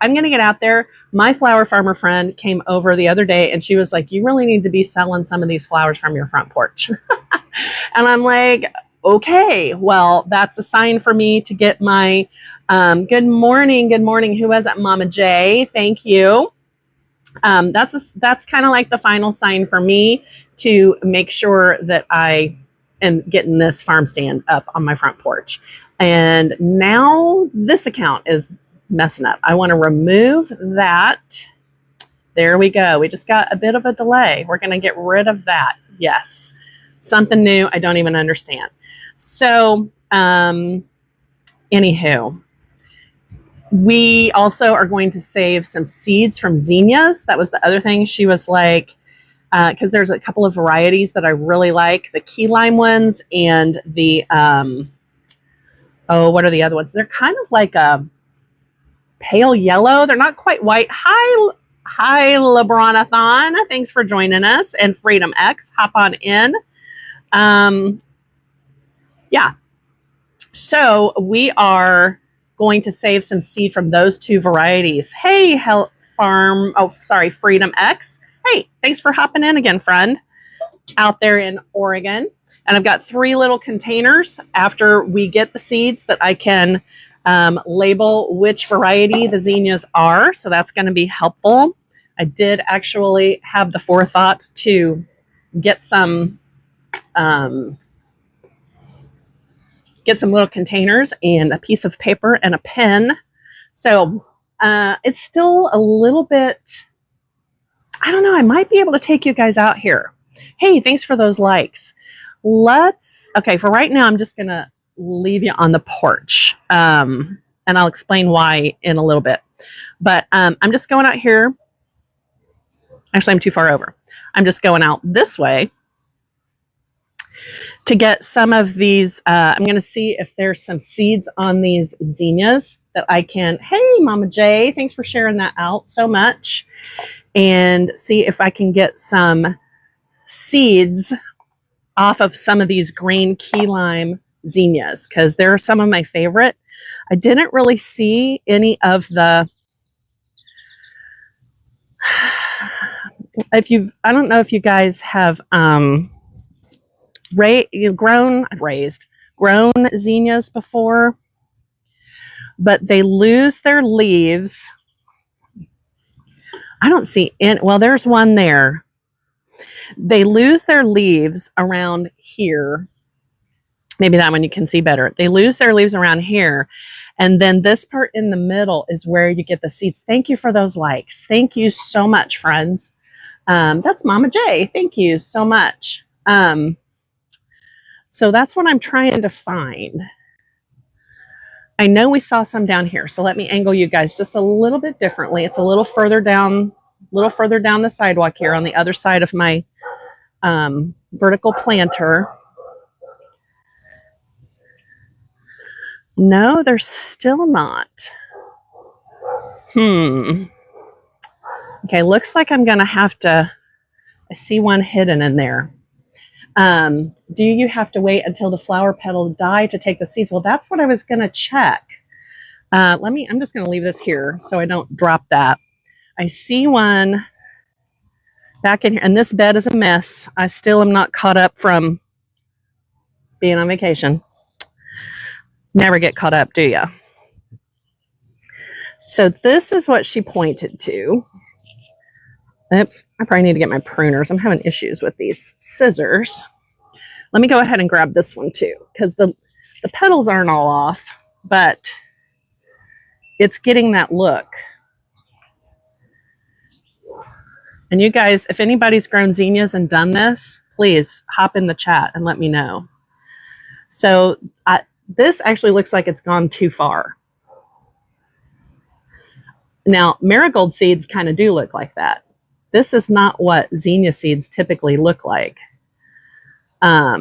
I'm going to get out there. My flower farmer friend came over the other day and she was like, you really need to be selling some of these flowers from your front porch. And I'm like, okay, well, that's a sign for me to get my good morning. Good morning. Who was that? Mama J. Thank you. That's kind of like the final sign for me to make sure that I am getting this farm stand up on my front porch. And now this account is messing up. I want to remove that. There we go. We just got a bit of a delay. We're going to get rid of that. Yes. Something new. I don't even understand. So, anywho, we also are going to save some seeds from zinnias. That was the other thing. She was like, because there's a couple of varieties that I really like, the key lime ones and the, what are the other ones? They're kind of like a pale yellow. They're not quite white. Hi, LeBronathon. Thanks for joining us. And Freedom X, hop on in. Yeah. So we are going to save some seed from those two varieties. Hey, Freedom X. Hey, thanks for hopping in again, friend, out there in Oregon. And I've got 3 little containers after we get the seeds that I can label which variety the zinnias are. So that's going to be helpful. I did actually have the forethought to get some little containers and a piece of paper and a pen. So it's still a little bit, I don't know, I might be able to take you guys out here. Hey, thanks for those likes. Okay, for right now, I'm just going to leave you on the porch. And I'll explain why in a little bit. But I'm just going out here. Actually, I'm too far over. I'm just going out this way to get some of these. I'm going to see if there's some seeds on these zinnias that I can. Hey, Mama J, thanks for sharing that out so much. And see if I can get some seeds off of some of these green key lime zinnias, because they're some of my favorite. I didn't really see any of the, I don't know if you guys have grown zinnias before, but they lose their leaves. I don't see any. Well, there's one there. They lose their leaves around here. Maybe that one you can see better. They lose their leaves around here. And then this part in the middle is where you get the seeds. Thank you for those likes. Thank you so much, friends. That's Mama J. Thank you so much. So that's what I'm trying to find. I know we saw some down here, so let me angle you guys just a little bit differently. It's a little further down the sidewalk here on the other side of my vertical planter. No, they're still not. Okay, looks like I'm going to have to, I see one hidden in there. Do you have to wait until the flower petals die to take the seeds? Well, that's what I was going to check. I'm just going to leave this here so I don't drop that. I see one back in here, and this bed is a mess. I still am not caught up from being on vacation. Never get caught up, do you? So this is what she pointed to. Oops, I probably need to get my pruners. I'm having issues with these scissors. Let me go ahead and grab this one too, because the petals aren't all off, but it's getting that look. And you guys, if anybody's grown zinnias and done this, please hop in the chat and let me know. So this actually looks like it's gone too far. Now, marigold seeds kind of do look like that. This is not what zinnia seeds typically look like. There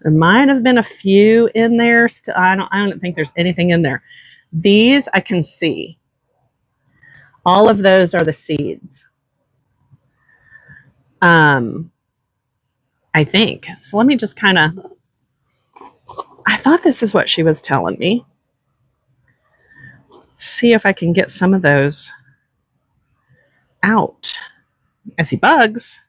might have been a few in there. I don't think there's anything in there. These I can see. All of those are the seeds. I think. So let me just kind of, I thought this is what she was telling me. see if I can get some of those out. I see bugs.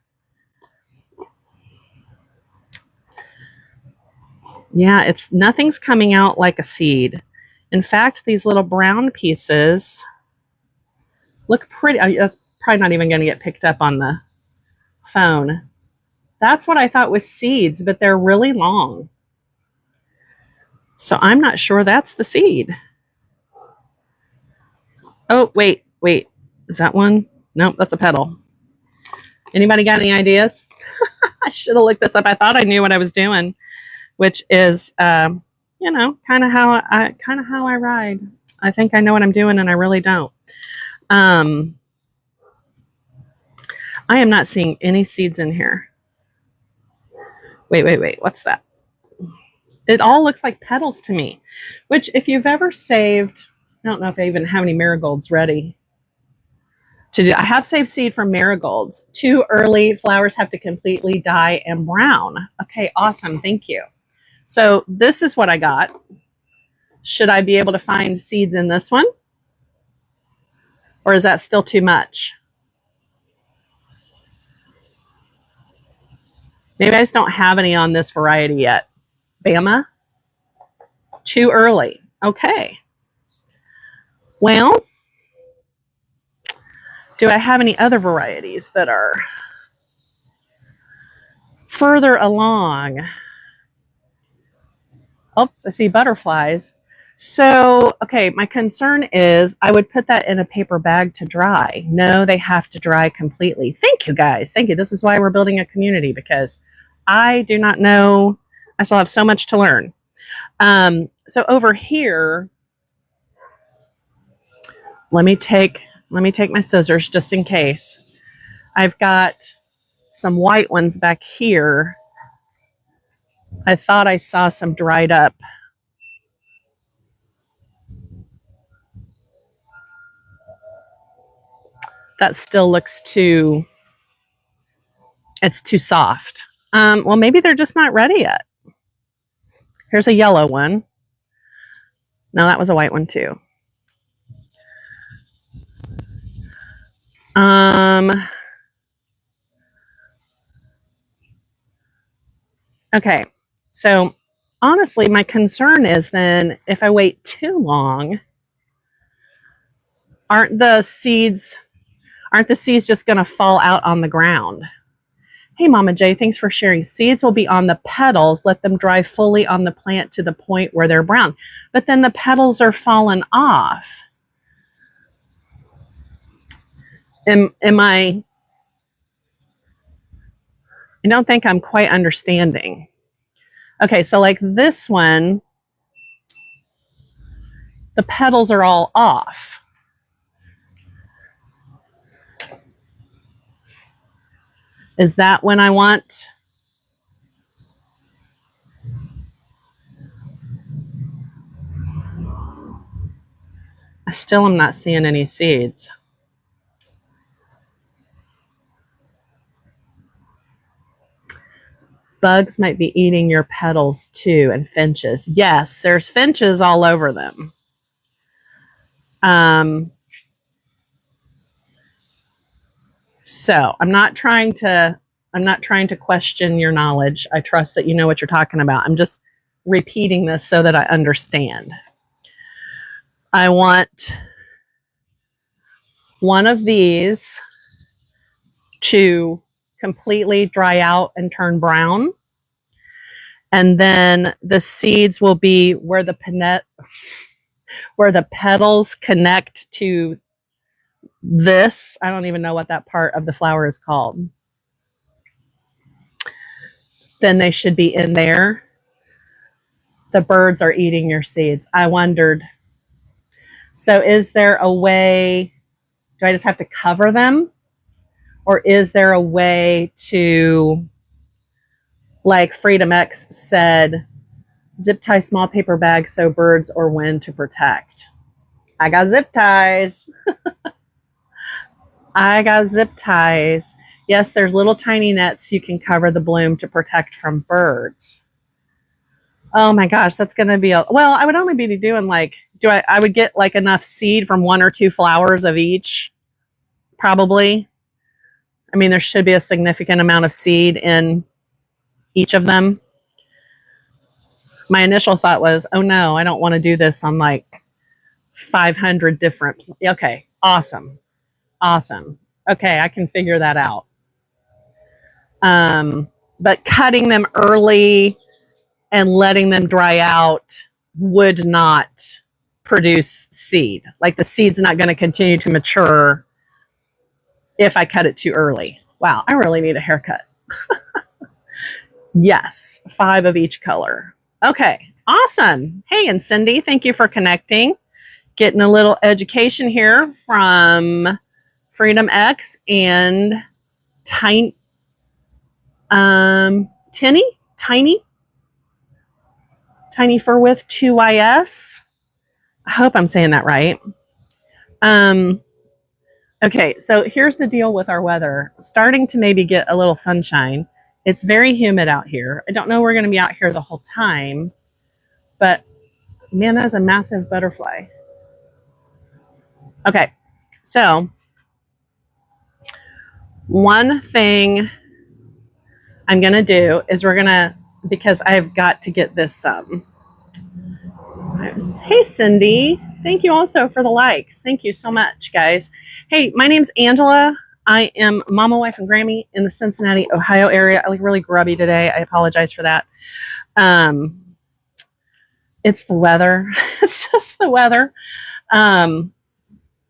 Yeah, nothing's coming out like a seed. In fact, these little brown pieces look pretty. That's probably not even going to get picked up on the phone. That's what I thought was seeds, but they're really long. So I'm not sure that's the seed. Oh, wait. Is that one? Nope, that's a petal. Anybody got any ideas? I should have looked this up. I thought I knew what I was doing, which is, you know, kind of how I ride. I think I know what I'm doing, and I really don't. I am not seeing any seeds in here. Wait. What's that? It all looks like petals to me, which if you've ever saved, I don't know if I even have any marigolds ready to do. I have saved seed from marigolds. Too early, flowers have to completely die and brown. Okay, awesome. Thank you. So this is what I got. Should I be able to find seeds in this one? Or is that still too much? Maybe I just don't have any on this variety yet. Bama? Too early. Okay. Well, do I have any other varieties that are further along? Oops, I see butterflies. So, okay, my concern is I would put that in a paper bag to dry. No, they have to dry completely. Thank you, guys. Thank you. This is why we're building a community, because I do not know. I still have so much to learn. So over here, let me take my scissors just in case. I've got some white ones back here. I thought I saw some dried up. That still looks it's too soft. Well, maybe they're just not ready yet. Here's a yellow one. No, that was a white one too. Okay, so honestly, my concern is then if I wait too long, aren't the seeds just going to fall out on the ground? Hey, Mama J, thanks for sharing. Seeds will be on the petals. Let them dry fully on the plant to the point where they're brown. But then the petals are fallen off. I don't think I'm quite understanding. Okay, so like this one, the petals are all off. Is that when I want? I still am not seeing any seeds. Bugs might be eating your petals too, and finches. Yes, there's finches all over them. So I'm not trying to question your knowledge. I trust that you know what you're talking about. I'm just repeating this so that I understand. I want one of these to completely dry out and turn brown. And then the seeds will be where the petals connect to this. I don't even know what that part of the flower is called. Then they should be in there. The birds are eating your seeds. I wondered. So is there a way, do I just have to cover them? Or is there a way to, like Freedom X said, zip tie small paper bags so birds or wind to protect? I got zip ties. I got zip ties. Yes, there's little tiny nets you can cover the bloom to protect from birds. Oh my gosh, that's going to be well, I would only be doing like I would get like enough seed from 1 or 2 flowers of each, probably. I mean, there should be a significant amount of seed in each of them. My initial thought was, oh no, I don't want to do this on like 500 different. Okay, awesome. Awesome. Okay, I can figure that out. But cutting them early and letting them dry out would not produce seed. Like the seed's not going to continue to mature if I cut it too early. Wow, I really need a haircut. Yes, 5 of each color. Okay, awesome. Hey, and Cindy, thank you for connecting. Getting a little education here from Freedom X and Tiny Fur with 2YS. I hope I'm saying that right. Okay, so here's the deal with our weather. Starting to maybe get a little sunshine. It's very humid out here. I don't know we're going to be out here the whole time, but man, that's a massive butterfly. Okay, so one thing I'm going to do is we're going to, because I've got to get this, hey Cindy, thank you also for the likes. Thank you so much, guys. Hey, my name's Angela. I am Mama, Wife, and Grammy in the Cincinnati, Ohio area. I look really grubby today. I apologize for that. It's the weather. It's just the weather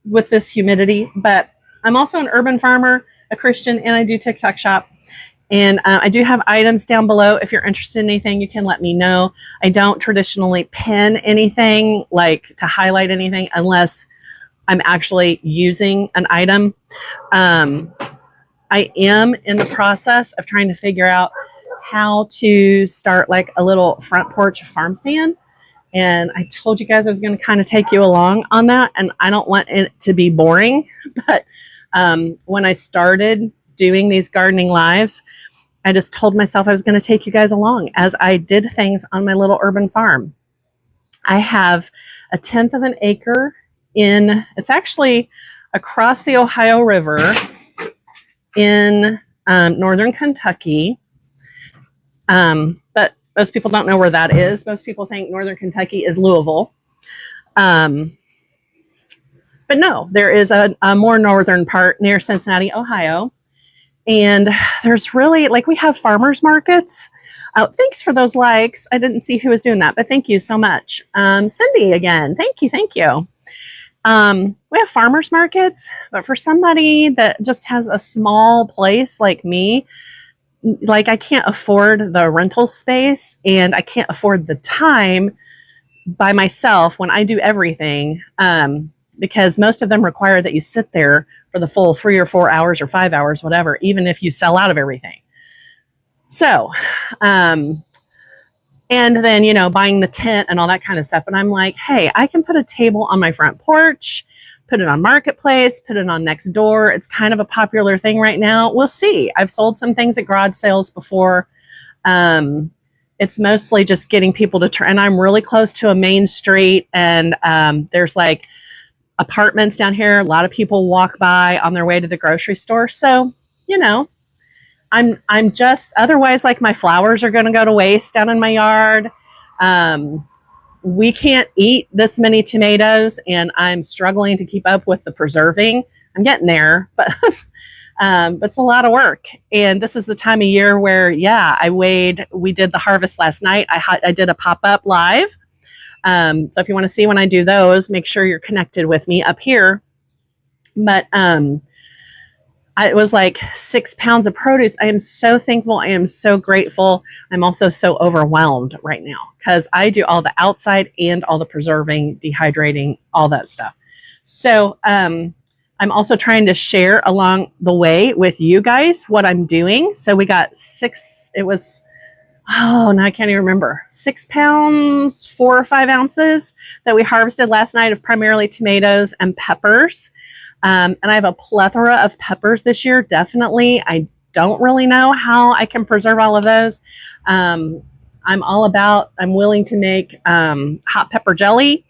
with this humidity. But I'm also an urban farmer, a Christian, and I do TikTok shop. And I do have items down below. If you're interested in anything, you can let me know. I don't traditionally pin anything, like to highlight anything, unless I'm actually using an item. I am in the process of trying to figure out how to start like a little front porch farm stand. And I told you guys I was going to kind of take you along on that. And I don't want it to be boring. But when I started doing these gardening lives, I just told myself I was going to take you guys along as I did things on my little urban farm. I have 1/10 of an acre it's actually across the Ohio River in northern Kentucky. But most people don't know where that is. Most people think northern Kentucky is Louisville. But no, there is a more northern part near Cincinnati, Ohio. And there's really, like, we have farmers markets. Oh, thanks for those likes. I didn't see who was doing that, but thank you so much. Cindy again, thank you, thank you. We have farmers markets, but for somebody that just has a small place like me, like I can't afford the rental space and I can't afford the time by myself when I do everything, because most of them require that you sit there for the full 3 or 4 hours or 5 hours, whatever, even if you sell out of everything. So, and then, you know, buying the tent and all that kind of stuff. And I'm like, hey, I can put a table on my front porch, put it on Marketplace, put it on Nextdoor. It's kind of a popular thing right now. We'll see. I've sold some things at garage sales before. It's mostly just getting people to turn. And I'm really close to a main street, and there's like apartments down here. A lot of people walk by on their way to the grocery store. So, you know, I'm just, otherwise, like, my flowers are going to go to waste down in my yard. We can't eat this many tomatoes, and I'm struggling to keep up with the preserving. I'm getting there, but it's a lot of work. And this is the time of year where, yeah, we did the harvest last night. I did a pop-up live. So if you want to see when I do those, make sure you're connected with me up here. But it was like 6 pounds of produce. I am so thankful. I am so grateful. I'm also so overwhelmed right now because I do all the outside and all the preserving, dehydrating, all that stuff. So I'm also trying to share along the way with you guys what I'm doing. So we got now I can't even remember, 6 pounds, 4 or 5 ounces that we harvested last night of primarily tomatoes and peppers. And I have a plethora of peppers this year, definitely. I don't really know how I can preserve all of those. I'm willing to make hot pepper jelly.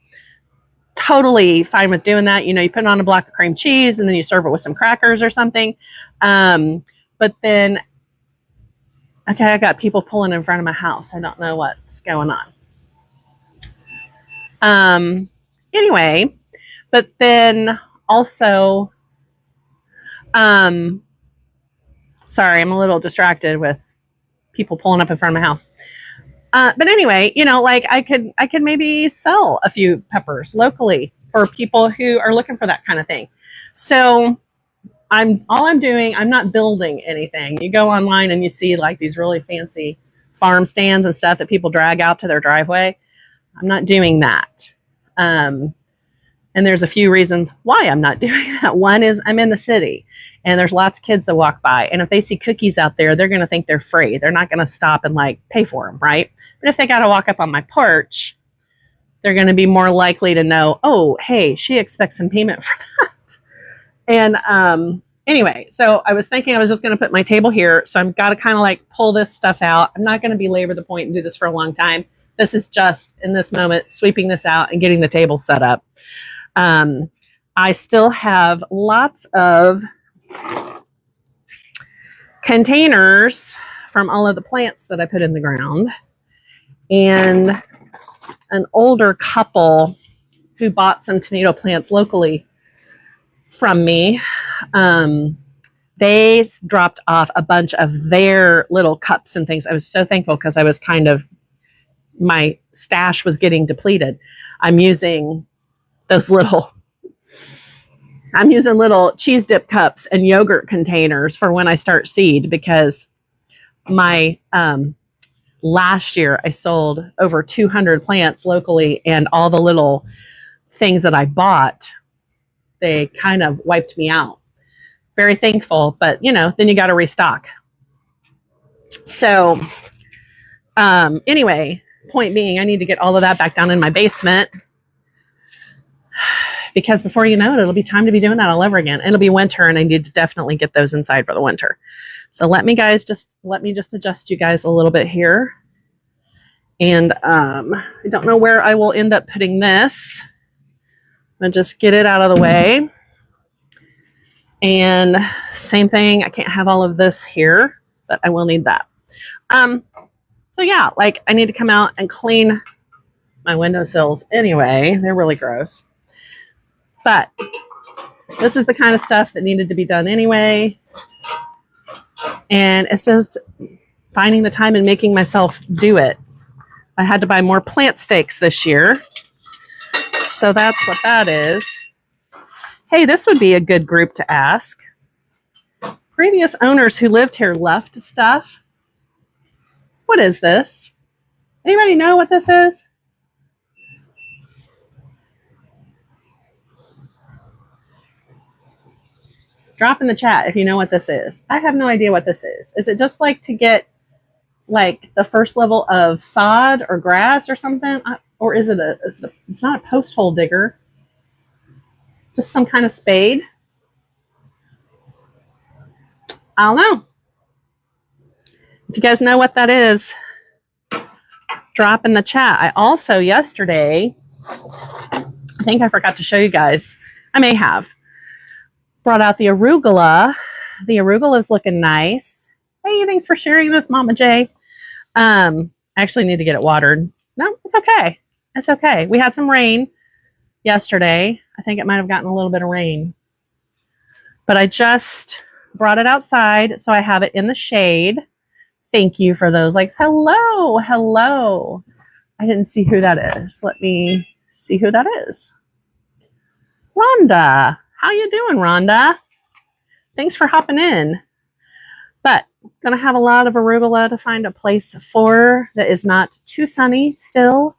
totally fine with doing that. You know, you put it on a block of cream cheese and then you serve it with some crackers or something. But then, okay, I got people pulling in front of my house. I don't know what's going on. Anyway, but then also, sorry, I'm a little distracted with people pulling up in front of my house. But anyway, you know, like I could maybe sell a few peppers locally for people who are looking for that kind of thing. So I'm not building anything. You go online and you see like these really fancy farm stands and stuff that people drag out to their driveway. I'm not doing that. And there's a few reasons why I'm not doing that. One is I'm in the city and there's lots of kids that walk by. And if they see cookies out there, they're going to think they're free. They're not going to stop and like pay for them, right? But if they got to walk up on my porch, they're going to be more likely to know, oh, hey, she expects some payment for that. And anyway, so I was thinking I was just going to put my table here. So I've got to kind of like pull this stuff out. I'm not going to belabor the point and do this for a long time. This is just in this moment, sweeping this out and getting the table set up. I still have lots of containers from all of the plants that I put in the ground. And an older couple who bought some tomato plants locally from me, they dropped off a bunch of their little cups and things. I was so thankful because I was my stash was getting depleted. I'm using little cheese dip cups and yogurt containers for when I start seed, because my last year I sold over 200 plants locally, and all the little things that I bought, they kind of wiped me out. Very thankful, but you know, then you got to restock. So anyway, point being, I need to get all of that back down in my basement, because before you know it, it'll be time to be doing that all over again. It'll be winter, and I need to definitely get those inside for the winter. So let me just adjust you guys a little bit here. And I don't know where I will end up putting this. I'm gonna just get it out of the way. And same thing, I can't have all of this here, but I will need that. So yeah, like I need to come out and clean my windowsills anyway. They're really gross. But this is the kind of stuff that needed to be done anyway. And it's just finding the time and making myself do it. I had to buy more plant stakes this year. So that's what that is. Hey, this would be a good group to ask. Previous owners who lived here left stuff. What is this? Anybody know what this is? Drop in the chat if you know what this is. I have no idea what this is. Is it just like to get like the first level of sod or grass or something? Or is it it's not a post hole digger. Just some kind of spade. I don't know. If you guys know what that is, drop in the chat. I also yesterday, I think I forgot to show you guys. I may have. Brought out the arugula. The arugula is looking nice. Hey, thanks for sharing this, Mama J. I actually need to get it watered. No, it's okay. It's okay. We had some rain yesterday. I think it might have gotten a little bit of rain. But I just brought it outside, so I have it in the shade. Thank you for those likes. Hello, hello. I didn't see who that is. Let me see who that is. Rhonda. How you doing, Rhonda? Thanks for hopping in. But I'm going to have a lot of arugula to find a place for that is not too sunny still.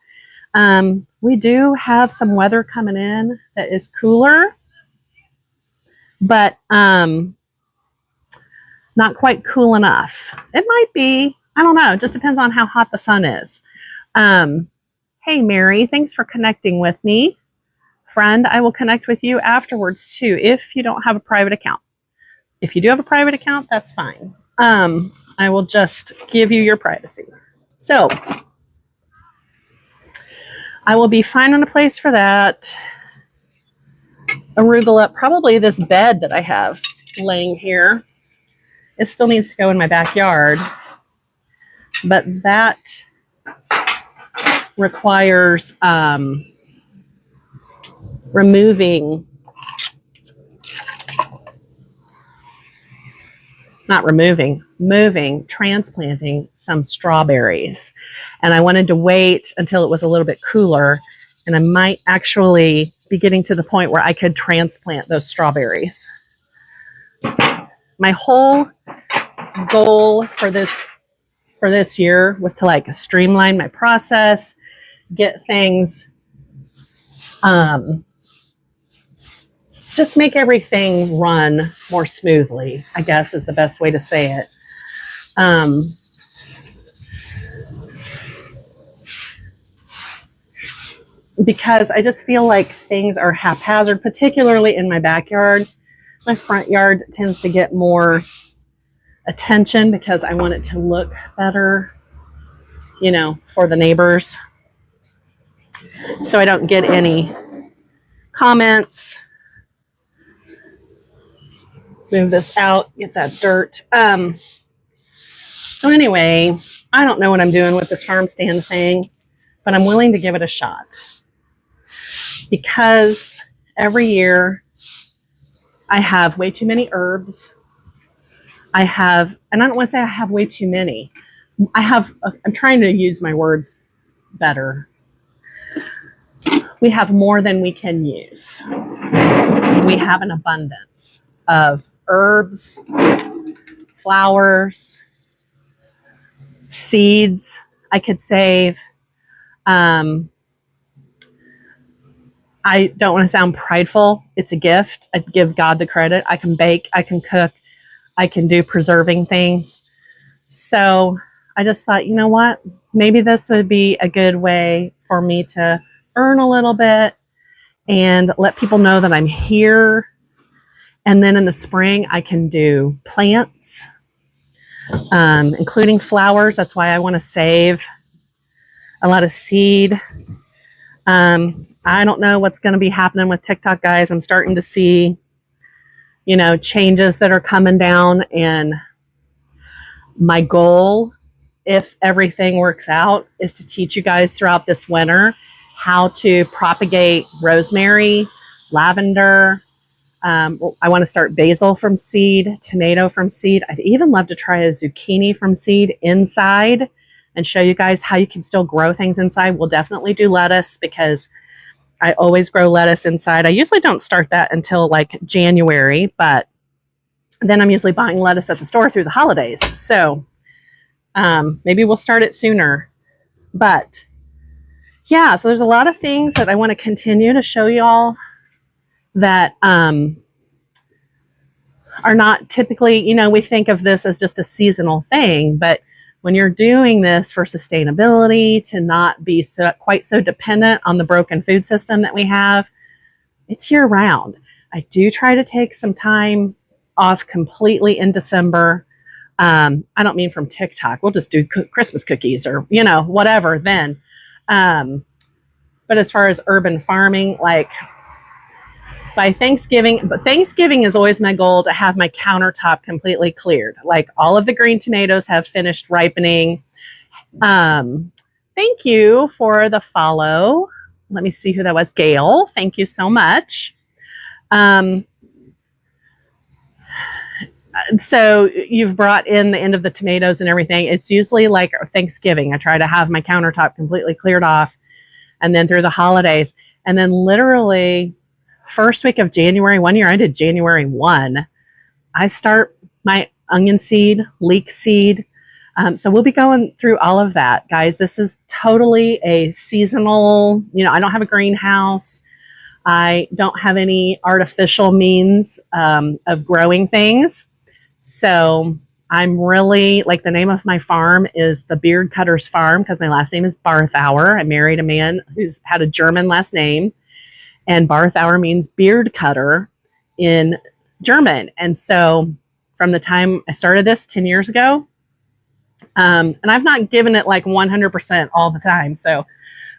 We do have some weather coming in that is cooler, but not quite cool enough. It might be. I don't know. It just depends on how hot the sun is. Hey, Mary, thanks for connecting with me. Friend, I will connect with you afterwards too if you don't have a private account. If you do have a private account, that's fine. I will just give you your privacy. So I will be finding a place for that. arugula, probably this bed that I have laying here. It still needs to go in my backyard, but that requires moving, transplanting some strawberries. And I wanted to wait until it was a little bit cooler, and I might actually be getting to the point where I could transplant those strawberries. My whole goal for this year was to like streamline my process, get things, just make everything run more smoothly, I guess is the best way to say it. Because I just feel like things are haphazard, particularly in my backyard. My front yard tends to get more attention because I want it to look better, you know, for the neighbors. So I don't get any comments. Move this out, get that dirt. So anyway, I don't know what I'm doing with this farm stand thing, but I'm willing to give it a shot. Because every year I have way too many herbs. And I don't want to say I have way too many. I'm trying to use my words better. We have more than we can use. We have an abundance of herbs, flowers, seeds I could save. I don't want to sound prideful. It's a gift. I give God the credit. I can bake, I can cook, I can do preserving things. So I just thought, you know what? Maybe this would be a good way for me to earn a little bit and let people know that I'm here. And then in the spring, I can do plants, including flowers. That's why I want to save a lot of seed. I don't know what's going to be happening with TikTok, guys. I'm starting to see, you know, changes that are coming down. And my goal, if everything works out, is to teach you guys throughout this winter how to propagate rosemary, lavender. I want to start basil from seed, tomato from seed. I'd even love to try a zucchini from seed inside and show you guys how you can still grow things inside. We'll definitely do lettuce because I always grow lettuce inside. I usually don't start that until like January, but then I'm usually buying lettuce at the store through the holidays. So maybe we'll start it sooner. But yeah, so there's a lot of things that I want to continue to show y'all that are not typically, you know, we think of this as just a seasonal thing, but when you're doing this for sustainability, to not be quite so dependent on the broken food system that we have, it's year round. I do try to take some time off completely in December. I don't mean from TikTok. We'll just do Christmas cookies or, you know, whatever then. But as far as urban farming, like by Thanksgiving, but Thanksgiving is always my goal to have my countertop completely cleared. Like all of the green tomatoes have finished ripening. Thank you for the follow. Let me see who that was. Gail, thank you so much. So you've brought in the end of the tomatoes and everything. It's usually like Thanksgiving. I try to have my countertop completely cleared off, and then through the holidays. And then literally first week of January, one year I did January 1. I start my onion seed, leek seed. So we'll be going through all of that, guys. This is totally a seasonal, you know, I don't have a greenhouse. I don't have any artificial means of growing things. So I'm really, like, the name of my farm is the Beard Cutters Farm because my last name is Barthauer. I married a man who's had a German last name. And Barthauer means beard cutter in German. And so from the time I started this 10 years ago, and I've not given it like 100% all the time. So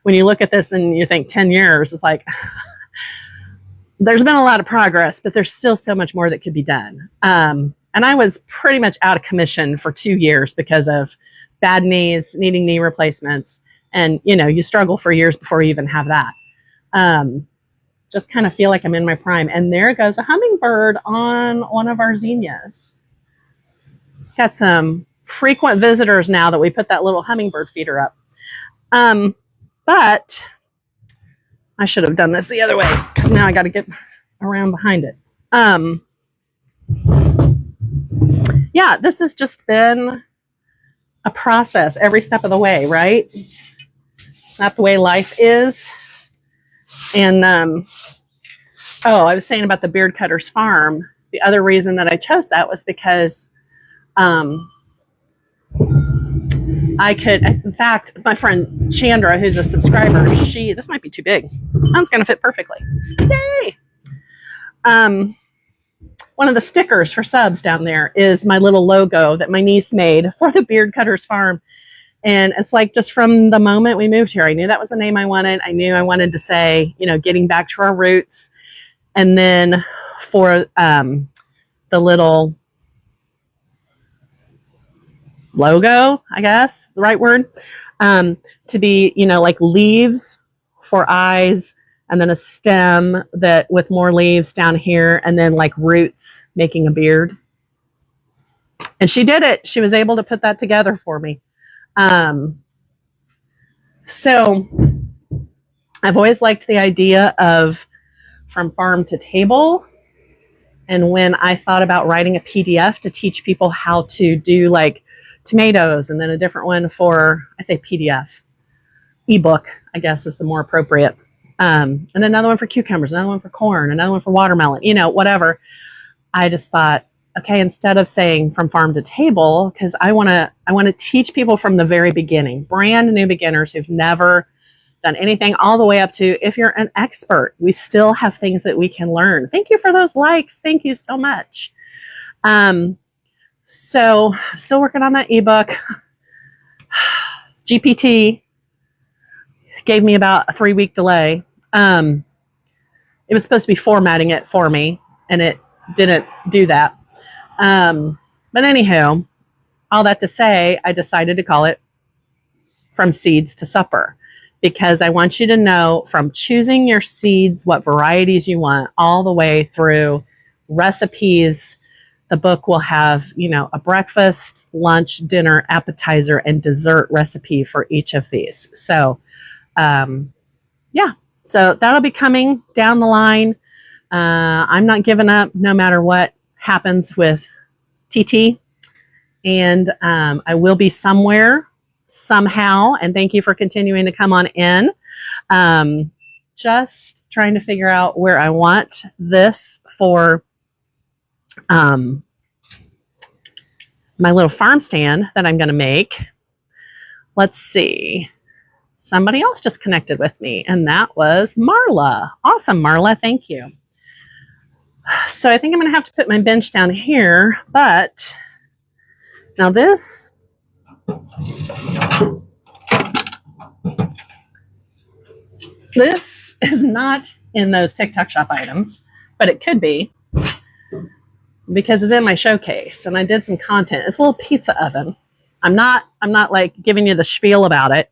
when you look at this and you think 10 years, it's like, there's been a lot of progress, but there's still so much more that could be done. And I was pretty much out of commission for 2 years because of bad knees, needing knee replacements. And, you know, you struggle for years before you even have that. Just kind of feel like I'm in my prime. And there goes a hummingbird on one of our zinnias. Got some frequent visitors now that we put that little hummingbird feeder up. But I should have done this the other way because now I got to get around behind it. Yeah, this has just been a process every step of the way, right? It's not the way life is. And, oh, I was saying about the Beard Cutters Farm. The other reason that I chose that was because I could, in fact, my friend Chandra, who's a subscriber, this might be too big. That's going to fit perfectly. Yay! One of the stickers for subs down there is my little logo that my niece made for the Beard Cutters Farm. And it's like just from the moment we moved here, I knew that was the name I wanted. I knew I wanted to say, you know, getting back to our roots. And then for the little logo, I guess, the right word, to be, you know, like leaves for eyes, and then a stem that with more leaves down here, and then like roots making a beard. And she did it. She was able to put that together for me. So I've always liked the idea of from farm to table. And when I thought about writing a PDF to teach people how to do like tomatoes, and then a different one for, I say PDF, ebook, I guess is the more appropriate. And then another one for cucumbers, another one for corn, another one for watermelon, you know, whatever. I just thought, okay, instead of saying from farm to table, because I want to teach people from the very beginning, brand new beginners who've never done anything, all the way up to if you're an expert, we still have things that we can learn. Thank you for those likes. Thank you so much. So still working on that ebook. GPT gave me about a 3-week delay. It was supposed to be formatting it for me, and it didn't do that. But anywho, all that to say, I decided to call it From Seeds to Supper, because I want you to know from choosing your seeds, what varieties you want, all the way through recipes. The book will have, you know, a breakfast, lunch, dinner, appetizer, and dessert recipe for each of these. So, yeah, so that'll be coming down the line. I'm not giving up no matter what happens with TT. And I will be somewhere, somehow. And thank you for continuing to come on in. Just trying to figure out where I want this for my little farm stand that I'm going to make. Let's see. Somebody else just connected with me, and that was Marla. Awesome, Marla. Thank you. So I think I'm going to have to put my bench down here, but now this is not in those TikTok shop items, but it could be because it's in my showcase and I did some content. It's a little pizza oven. I'm not like giving you the spiel about it.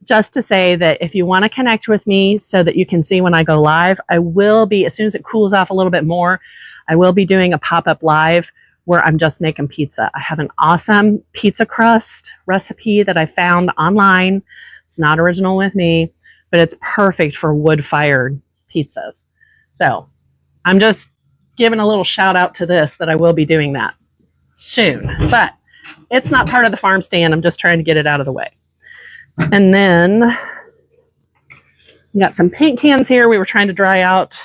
Just to say that if you want to connect with me so that you can see when I go live, I will be, as soon as it cools off a little bit more, I will be doing a pop-up live where I'm just making pizza. I have an awesome pizza crust recipe that I found online. It's not original with me, but it's perfect for wood-fired pizzas. So I'm just giving a little shout out to this, that I will be doing that soon. But it's not part of the farm stand. I'm just trying to get it out of the way. And then we got some paint cans here we were trying to dry out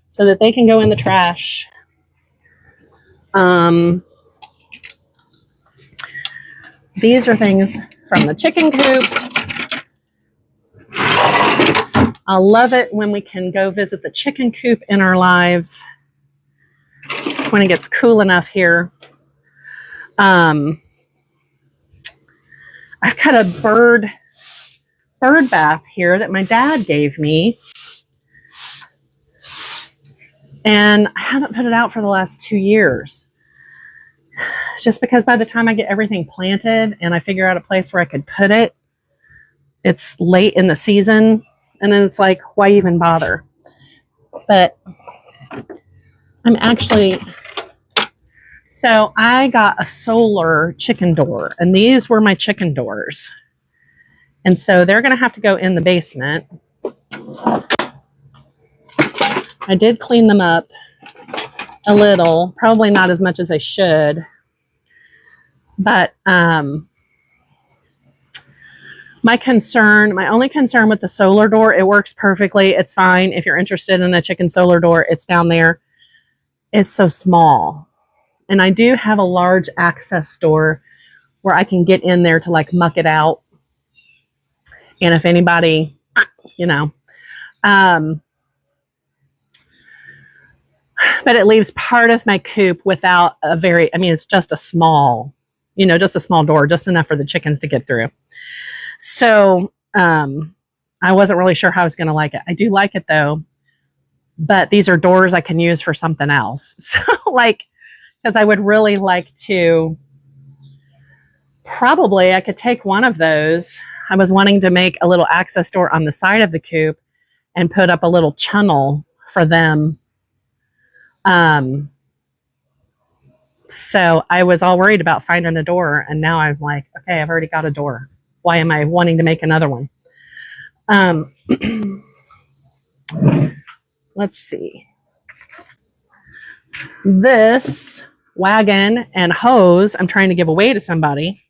so that they can go in the trash. These are things from the chicken coop. I love it when we can go visit the chicken coop in our lives when it gets cool enough here. I've got a bird bath here that my dad gave me And I haven't put it out for the last 2 years. Just because by the time I get everything planted and I figure out a place where I could put it, it's late in the season. And then it's like, why even bother? But I'm actually, so I got a solar chicken door, and these were my chicken doors. And so they're going to have to go in the basement. I did clean them up a little, probably not as much as I should. But my only concern with the solar door, it works perfectly. It's fine. If you're interested in a chicken solar door, it's down there. It's so small. And I do have a large access door where I can get in there to like muck it out. And if anybody, you know, but it leaves part of my coop without a very, I mean, it's just a small, you know, just a small door, just enough for the chickens to get through. So I wasn't really sure how I was going to like it. I do like it though, but these are doors I can use for something else. So like, because I would really like to, probably I could take one of those. I was wanting to make a little access door on the side of the coop and put up a little channel for them. So I was all worried about finding a door, and now I'm like, okay, I've already got a door. Why am I wanting to make another one? Let's see. This wagon and hose I'm trying to give away to somebody.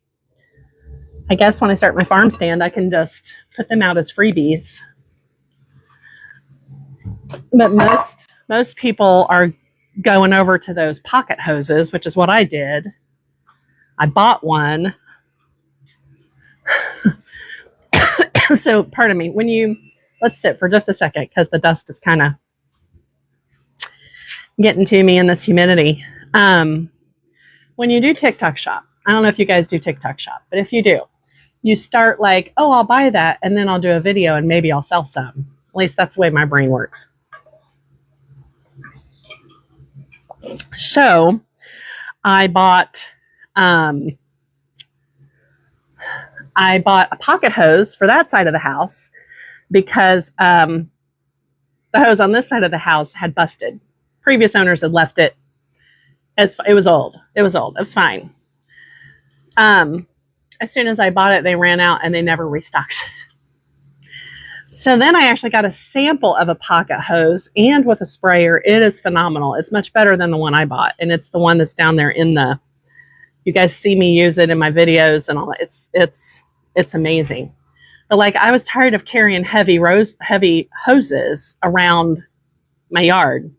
I guess when I start my farm stand, I can just put them out as freebies. But most people are going over to those pocket hoses, which is what I did. I bought one. So, pardon me, let's sit for just a second because the dust is kind of getting to me in this humidity. When you do TikTok shop, I don't know if you guys do TikTok shop, but if you do, you start like, oh, I'll buy that, and then I'll do a video and maybe I'll sell some. At least that's the way my brain works. So I bought a pocket hose for that side of the house because the hose on this side of the house had busted. Previous owners had left it. It was old. It was fine. As soon as I bought it, they ran out and they never restocked it. So then I actually got a sample of a pocket hose and with a sprayer. It is phenomenal. It's much better than the one I bought. And it's the one that's down there you guys see me use it in my videos and all that. It's amazing. But like I was tired of carrying heavy hoses around my yard.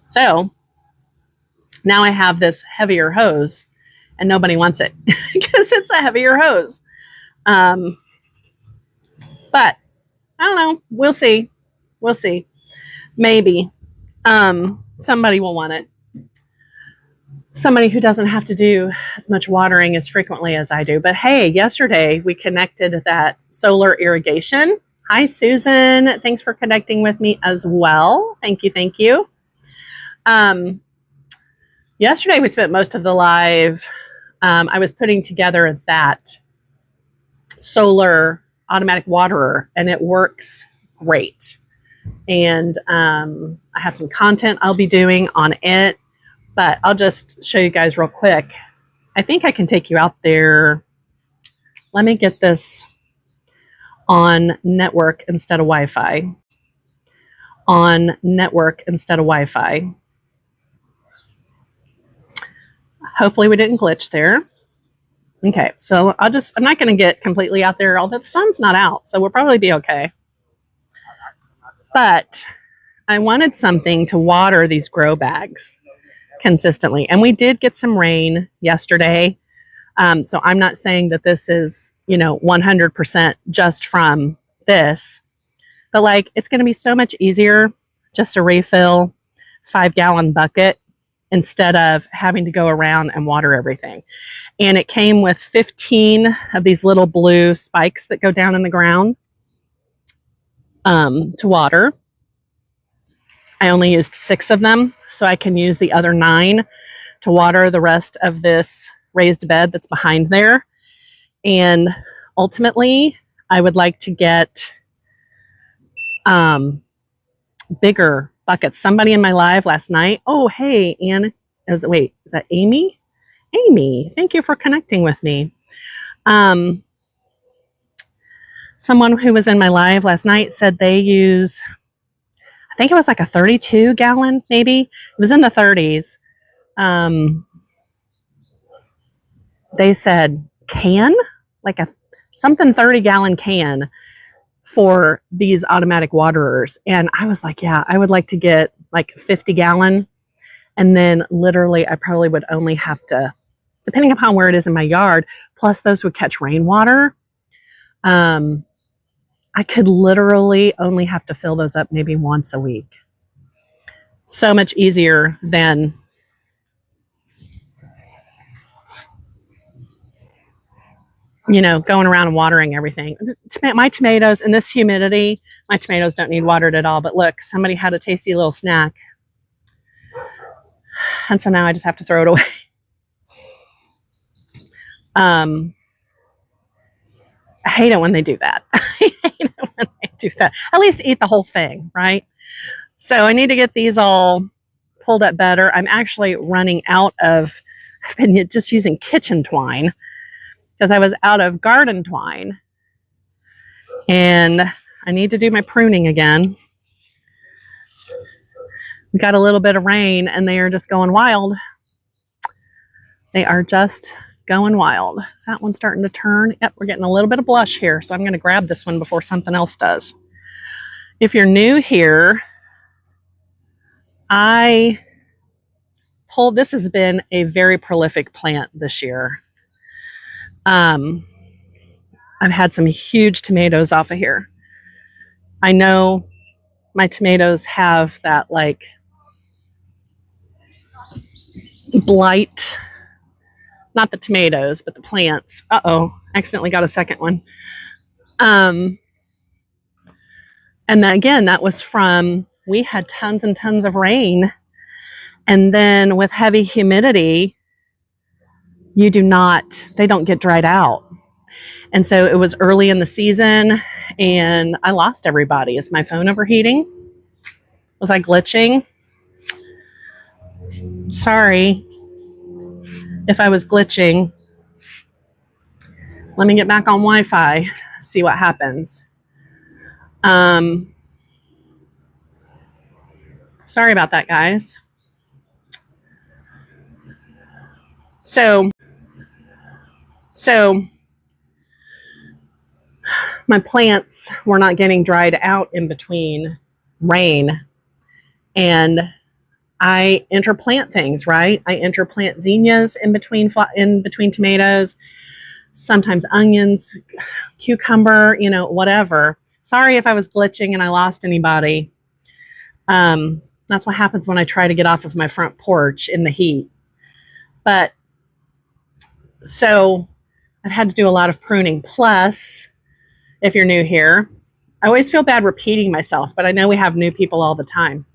So now I have this heavier hose and nobody wants it because it's a heavier hose. But I don't know. We'll see. Maybe, somebody will want it. Somebody who doesn't have to do as much watering as frequently as I do. But hey, yesterday we connected that solar irrigation. Hi, Susan. Thanks for connecting with me as well. Thank you. Yesterday we spent most of the live. I was putting together that solar automatic waterer, and it works great. And I have some content I'll be doing on it, but I'll just show you guys real quick. I think I can take you out there. Let me get this on network instead of Wi-Fi. On network instead of Wi-Fi. Hopefully we didn't glitch there. Okay, so I'm not going to get completely out there, although the sun's not out, so we'll probably be okay. But I wanted something to water these grow bags consistently. And we did get some rain yesterday. So I'm not saying that this is, 100% just from this. But like, it's going to be so much easier just to refill 5-gallon bucket instead of having to go around and water everything. And it came with 15 of these little blue spikes that go down in the ground. to water. I only used 6 of them, so I can use the other 9 to water the rest of this raised bed that's behind there. And ultimately, I would like to get bigger buckets. Somebody in my live last night, oh, hey, Anne, is that Amy? Amy, thank you for connecting with me. Someone who was in my live last night said they use, I think it was like a 32 gallon, maybe. It was in the 30s. They said can, like a something 30 gallon can for these automatic waterers. And I was like, yeah, I would like to get like 50 gallon. And then literally I probably would only have to, depending upon where it is in my yard, plus those would catch rainwater. I could literally only have to fill those up maybe once a week. So much easier than going around and watering everything. My tomatoes, in this humidity, my tomatoes don't need watered at all. But look, somebody had a tasty little snack. And so now I just have to throw it away. I hate it when they do that. I hate it when they do that. At least eat the whole thing, right? So I need to get these all pulled up better. I'm actually running out of, I've been just using kitchen twine because I was out of garden twine. And I need to do my pruning again. We got a little bit of rain and they are just going wild. They are just going wild. Is that one starting to turn? Yep, we're getting a little bit of blush here, so I'm going to grab this one before something else does. If you're new here, this has been a very prolific plant this year. I've had some huge tomatoes off of here. I know my tomatoes have that like blight. Not the tomatoes, but the plants. Uh-oh, accidentally got a second one. And then again, that was from, we had tons and tons of rain. And then with heavy humidity, they don't get dried out. And so it was early in the season and I lost everybody. Is my phone overheating? Was I glitching? Sorry if I was glitching. Let me get back on Wi-Fi, see what happens. Sorry about that, guys. So my plants were not getting dried out in between rain, and I interplant things, right? I interplant zinnias in between tomatoes, sometimes onions, cucumber, whatever. Sorry if I was glitching and I lost anybody. That's what happens when I try to get off of my front porch in the heat. But so I've had to do a lot of pruning. Plus, if you're new here, I always feel bad repeating myself, but I know we have new people all the time.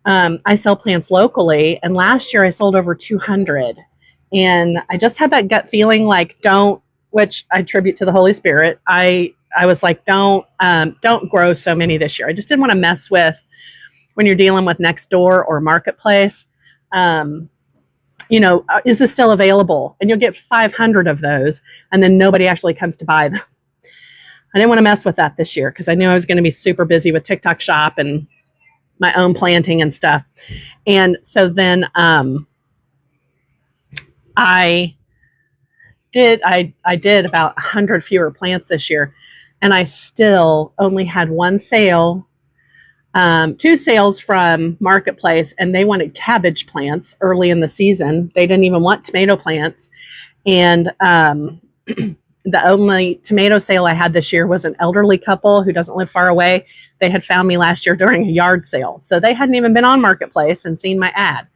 I sell plants locally, and last year I sold over 200. And I just had that gut feeling like which I attribute to the Holy Spirit. I was like, don't grow so many this year. I just didn't want to mess with when you're dealing with next door or marketplace. Is this still available? And you'll get 500 of those, and then nobody actually comes to buy them. I didn't want to mess with that this year because I knew I was going to be super busy with TikTok Shop and my own planting and stuff. And so then I did about 100 fewer plants this year, and I still only had one sale, 2 sales from Marketplace, and they wanted cabbage plants early in the season. They didn't even want tomato plants. And the only tomato sale I had this year was an elderly couple who doesn't live far away. They had found me last year during a yard sale. So they hadn't even been on Marketplace and seen my ad.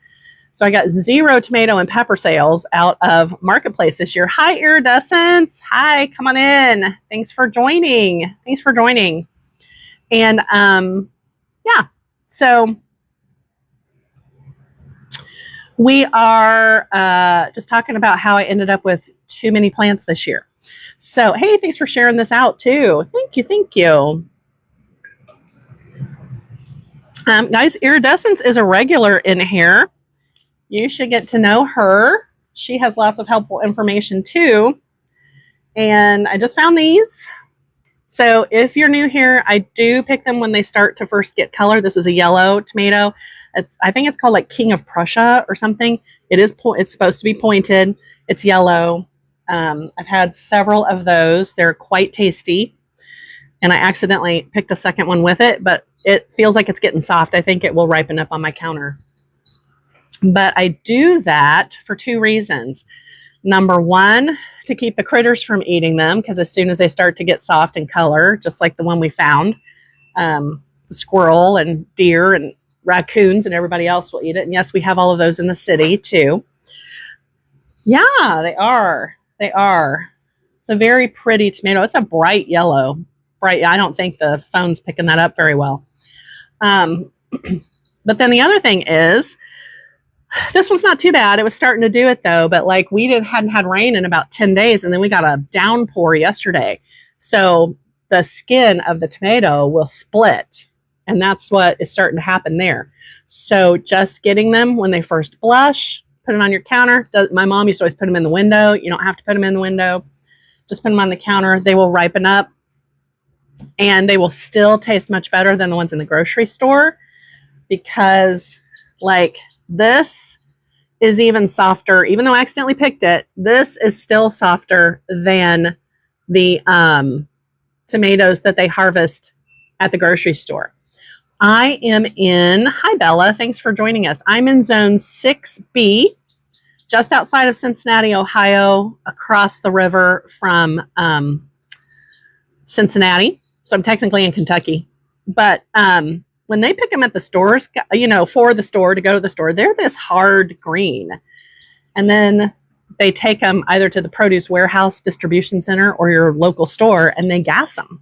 So I got 0 tomato and pepper sales out of Marketplace this year. Hi, Iridescence. Hi, come on in. Thanks for joining. And yeah, so we are just talking about how I ended up with too many plants this year. So, hey, thanks for sharing this out too. Thank you, thank you. Guys, Iridescence is a regular in here. You should get to know her. She has lots of helpful information too. And I just found these. So if you're new here, I do pick them when they start to first get color. This is a yellow tomato. I think it's called like King of Prussia or something. It's supposed to be pointed. It's yellow. I've had several of those. They're quite tasty. And I accidentally picked a second one with it, but it feels like it's getting soft. I think it will ripen up on my counter. But I do that for two reasons. Number one, to keep the critters from eating them, because as soon as they start to get soft in color, just like the one we found, the squirrel and deer and raccoons and everybody else will eat it. And yes, we have all of those in the city too. Yeah, they are. They are. It's a very pretty tomato. It's a bright yellow. Bright. I don't think the phone's picking that up very well. But then the other thing is, this one's not too bad. It was starting to do it though, but like hadn't had rain in about 10 days, and then we got a downpour yesterday. So the skin of the tomato will split, and that's what is starting to happen there. So just getting them when they first blush, put it on your counter. My mom used to always put them in the window. You don't have to put them in the window. Just put them on the counter. They will ripen up, and they will still taste much better than the ones in the grocery store, because like this is even softer. Even though I accidentally picked it, this is still softer than the tomatoes that they harvest at the grocery store. I am hi Bella, thanks for joining us. I'm in zone 6B, just outside of Cincinnati, Ohio, across the river from Cincinnati. So I'm technically in Kentucky. But when they pick them at the stores, for the store, to go to the store, they're this hard green. And then they take them either to the produce warehouse distribution center or your local store, and they gas them.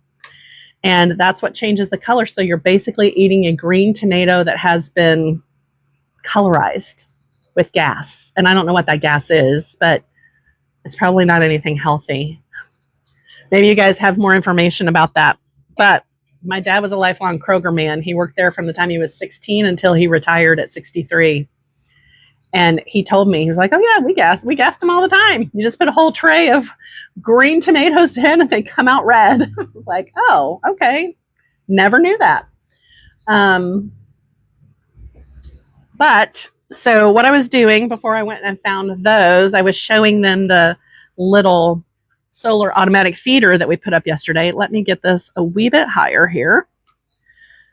And that's what changes the color. So you're basically eating a green tomato that has been colorized with gas. And I don't know what that gas is, but it's probably not anything healthy. Maybe you guys have more information about that. But my dad was a lifelong Kroger man. He worked there from the time he was 16 until he retired at 63. And he told me, he was like, oh yeah, we gassed them all the time. You just put a whole tray of green tomatoes in and they come out red. Like, oh, okay. Never knew that. But so what I was doing before I went and found those, I was showing them the little solar automatic feeder that we put up yesterday. Let me get this a wee bit higher here.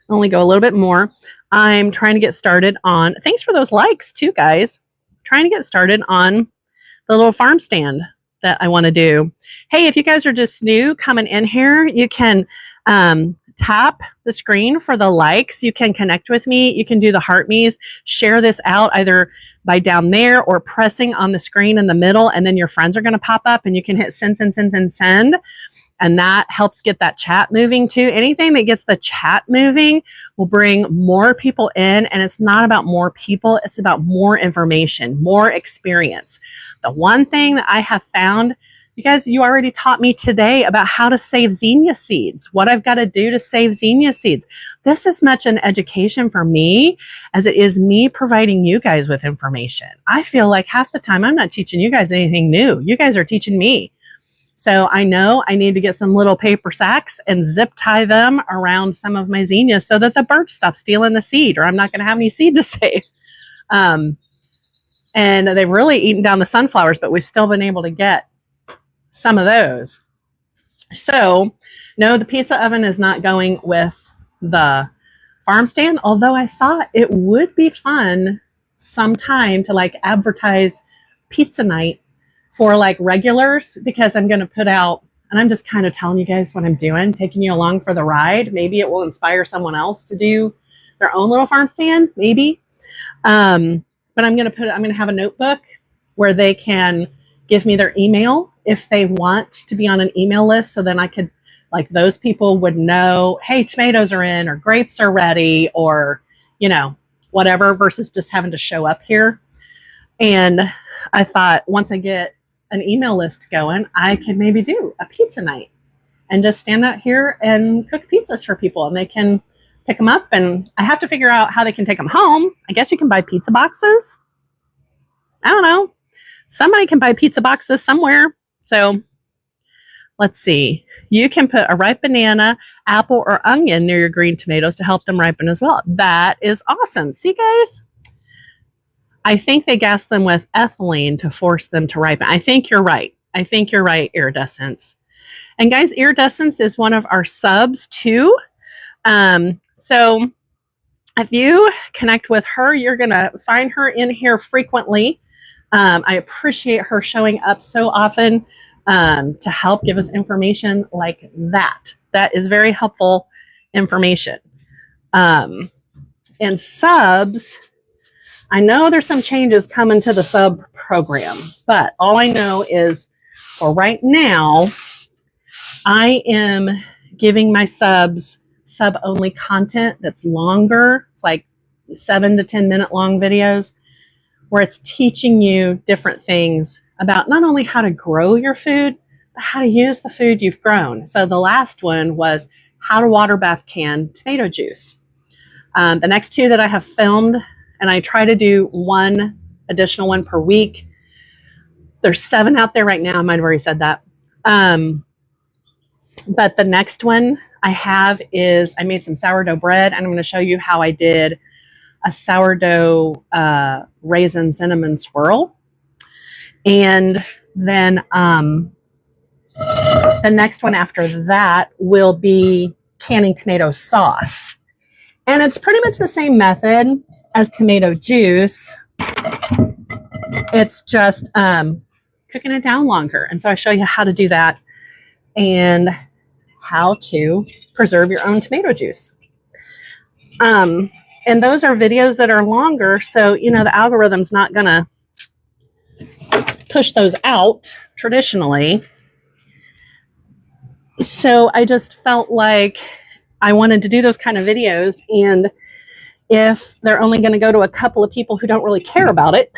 Only go a little bit more. I'm trying to get started on, thanks for those likes too, guys. Trying to get started on the little farm stand that I want to do. Hey, if you guys are just new coming in here, you can tap the screen for the likes. You can connect with me. You can do the heart me's, share this out either by down there or pressing on the screen in the middle, and then your friends are going to pop up and you can hit send, send, send, send, send. And that helps get that chat moving too. Anything that gets the chat moving will bring more people in. And it's not about more people. It's about more information, more experience. The one thing that I have found, you guys, you already taught me today about how to save zinnia seeds, what I've got to do to save zinnia seeds. This is much an education for me as it is me providing you guys with information. I feel like half the time I'm not teaching you guys anything new. You guys are teaching me. So I know I need to get some little paper sacks and zip tie them around some of my zinnias so that the birds stop stealing the seed, or I'm not going to have any seed to save. And they've really eaten down the sunflowers, but we've still been able to get some of those. So no, the pizza oven is not going with the farm stand, although I thought it would be fun sometime to like advertise pizza night for like regulars, because I'm going to put out, and I'm just kind of telling you guys what I'm doing, taking you along for the ride. Maybe it will inspire someone else to do their own little farm stand, maybe. But I'm going to have a notebook where they can give me their email if they want to be on an email list. So then I could Like those people would know, hey, tomatoes are in or grapes are ready or, you know, whatever, versus just having to show up here. And I thought once I get an email list going, I could maybe do a pizza night and just stand out here and cook pizzas for people and they can pick them up. And I have to figure out how they can take them home. I guess you can buy pizza boxes. I don't know. Somebody can buy pizza boxes somewhere. So let's see. You can put a ripe banana, apple, or onion near your green tomatoes to help them ripen as well. That is awesome. See, guys? I think they gas them with ethylene to force them to ripen. I think you're right. I think you're right, Iridescence. And guys, Iridescence is one of our subs too. So if you connect with her, you're going to find her in here frequently. I appreciate her showing up so often to help give us information like that. That is very helpful information. And subs, I know there's some changes coming to the sub program, but all I know is for right now, I am giving my subs sub-only content that's longer. It's like 7 to 10 minute long videos where it's teaching you different things about not only how to grow your food, but how to use the food you've grown. So the last one was how to water bath canned tomato juice. The next two that I have filmed, and I try to do one additional one per week. There's 7 out there right now. I might have already said that. But the next one I have is I made some sourdough bread, and I'm going to show you how I did a sourdough raisin cinnamon swirl. And then the next one after that will be canning tomato sauce. And it's pretty much the same method as tomato juice. It's just cooking it down longer. And so I show you how to do that and how to preserve your own tomato juice. And those are videos that are longer. So, you know, the algorithm's not going to push those out traditionally. So I just felt like I wanted to do those kind of videos. And if they're only going to go to a couple of people who don't really care about it,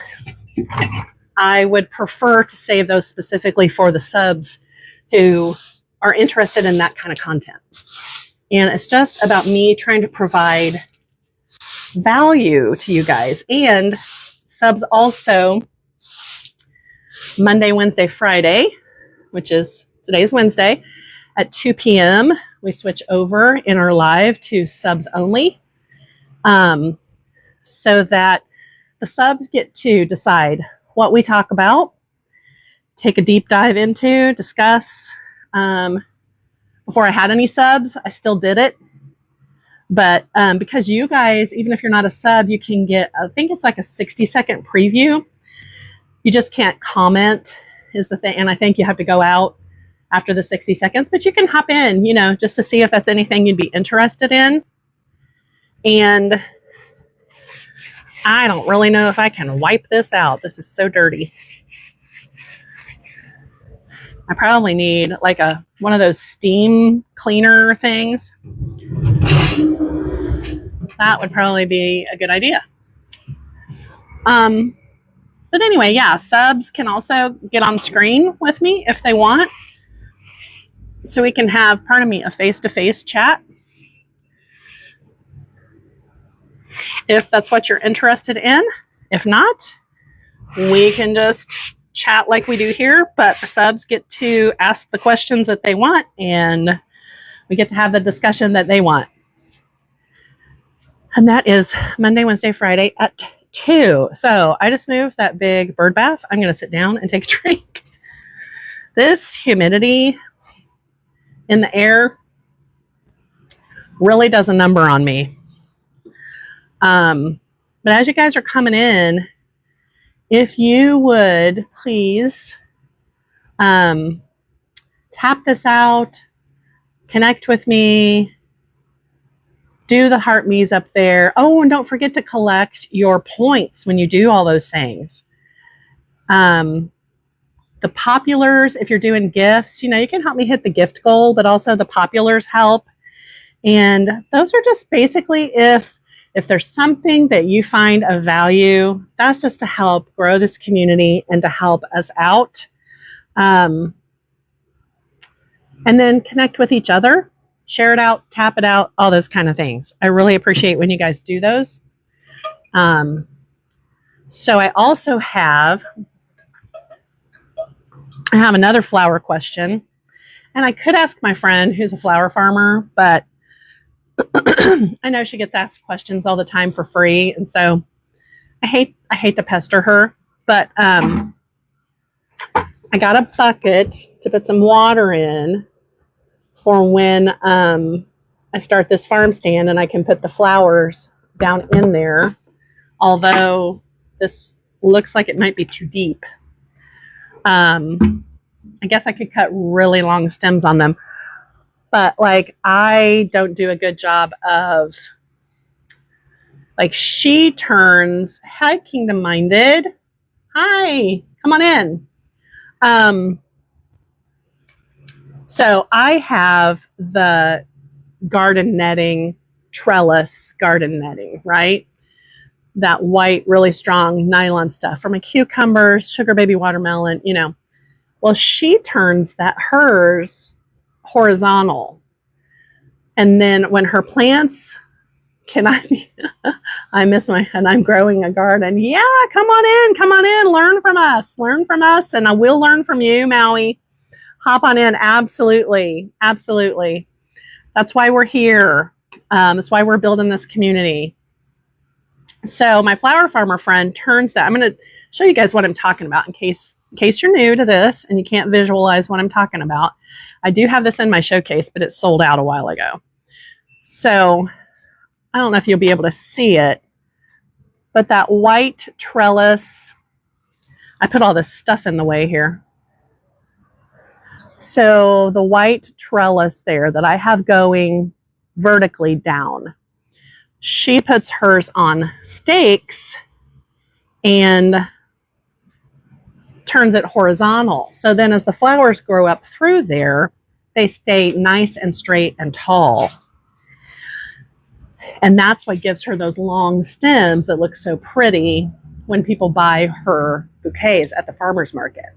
I would prefer to save those specifically for the subs who are interested in that kind of content. And it's just about me trying to provide value to you guys. And subs also Monday, Wednesday, Friday, which is today's Wednesday, at 2 p.m. we switch over in our live to subs only. So that the subs get to decide what we talk about, take a deep dive into, discuss. Before I had any subs, I still did it. But because you guys, even if you're not a sub, you can get, I think it's like a 60-second preview. You just can't comment is the thing. And I think you have to go out after the 60 seconds, but you can hop in, you know, just to see if that's anything you'd be interested in. And I don't really know if I can wipe this out. This is so dirty. I probably need like one of those steam cleaner things. That would probably be a good idea. But anyway, yeah, subs can also get on screen with me if they want. So we can have, pardon me, a face-to-face chat. If that's what you're interested in. If not, we can just chat like we do here, but the subs get to ask the questions that they want and we get to have the discussion that they want. And that is Monday, Wednesday, Friday at 2. So I just moved that big bird bath. I'm going to sit down and take a drink. This humidity in the air really does a number on me. But as you guys are coming in, if you would please tap this out, connect with me, do the heart me's up there. Oh, and don't forget to collect your points when you do all those things. The The populars, if you're doing gifts, you know, you can help me hit the gift goal, but also the populars help. And those are just basically if there's something that you find of value, that's just to help grow this community and to help us out. And then connect with each other, share it out, tap it out, all those kind of things. I really appreciate when you guys do those. So I also have another flower question, and I could ask my friend who's a flower farmer, but I know she gets asked questions all the time for free, and so I hate to pester her, but I got a bucket to put some water in for when I start this farm stand, and I can put the flowers down in there, although this looks like it might be too deep. I guess I could cut really long stems on them, but like I don't do a good job of, like, she turns, hi Kingdom Minded, hi, come on in. So I have the garden netting, trellis garden netting, right? That white, really strong nylon stuff for my cucumbers, sugar baby watermelon, you know. Well, she turns hers horizontal. And then when her plants, I miss and I'm growing a garden. Yeah, come on in, learn from us, and I will learn from you, Maui. Hop on in, absolutely. That's why we're here. That's why we're building this community. So my flower farmer friend turns that. I'm going to show you guys what I'm talking about in case you're new to this and you can't visualize what I'm talking about. I do have this in my showcase, but it sold out a while ago. So I don't know if you'll be able to see it, but that white trellis, I put all this stuff in the way here. So the white trellis there that I have going vertically down, she puts hers on stakes and turns it horizontal. So then as the flowers grow up through there, they stay nice and straight and tall. And that's what gives her those long stems that look so pretty when people buy her bouquets at the farmer's market.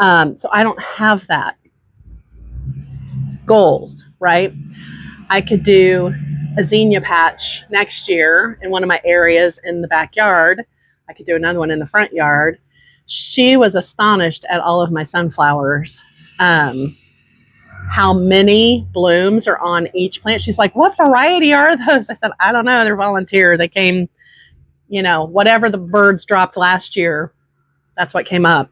So I don't have that goals, right? I could do a zinnia patch next year in one of my areas in the backyard. I could do another one in the front yard. She was astonished at all of my sunflowers, how many blooms are on each plant. She's like, what variety are those? I said, I don't know. They're volunteer. They came, you know, whatever the birds dropped last year, that's what came up.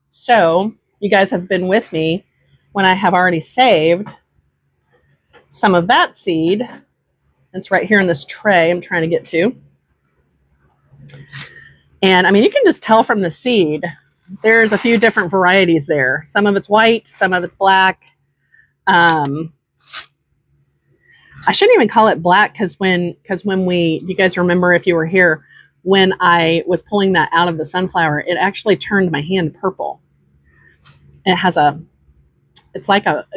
So you guys have been with me when I have already saved some of that seed. It's right here in this tray I'm trying to get to. And I mean, you can just tell from the seed, there's a few different varieties there. Some of it's white, some of it's black. I shouldn't even call it black because when you guys remember if you were here, when I was pulling that out of the sunflower, it actually turned my hand purple. It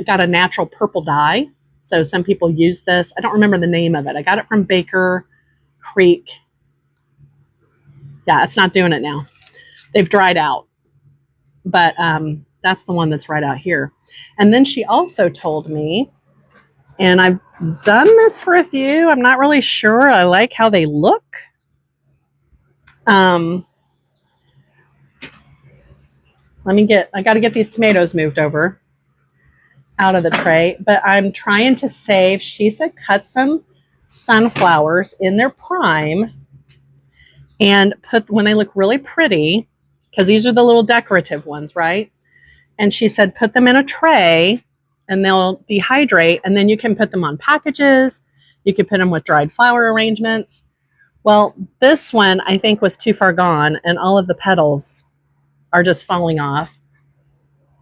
got a natural purple dye. So some people use this. I don't remember the name of it. I got it from Baker Creek. Yeah, it's not doing it now. They've dried out. But that's the one that's right out here. And then she also told me, and I've done this for a few. I'm not really sure I like how they look. I got to get these tomatoes moved over out of the tray, but I'm trying to save. She said cut some sunflowers in their prime and put, when they look really pretty, because these are the little decorative ones, right? And she said put them in a tray and they'll dehydrate, and then you can put them on packages. You can put them with dried flower arrangements. Well, this one I think was too far gone and all of the petals are just falling off.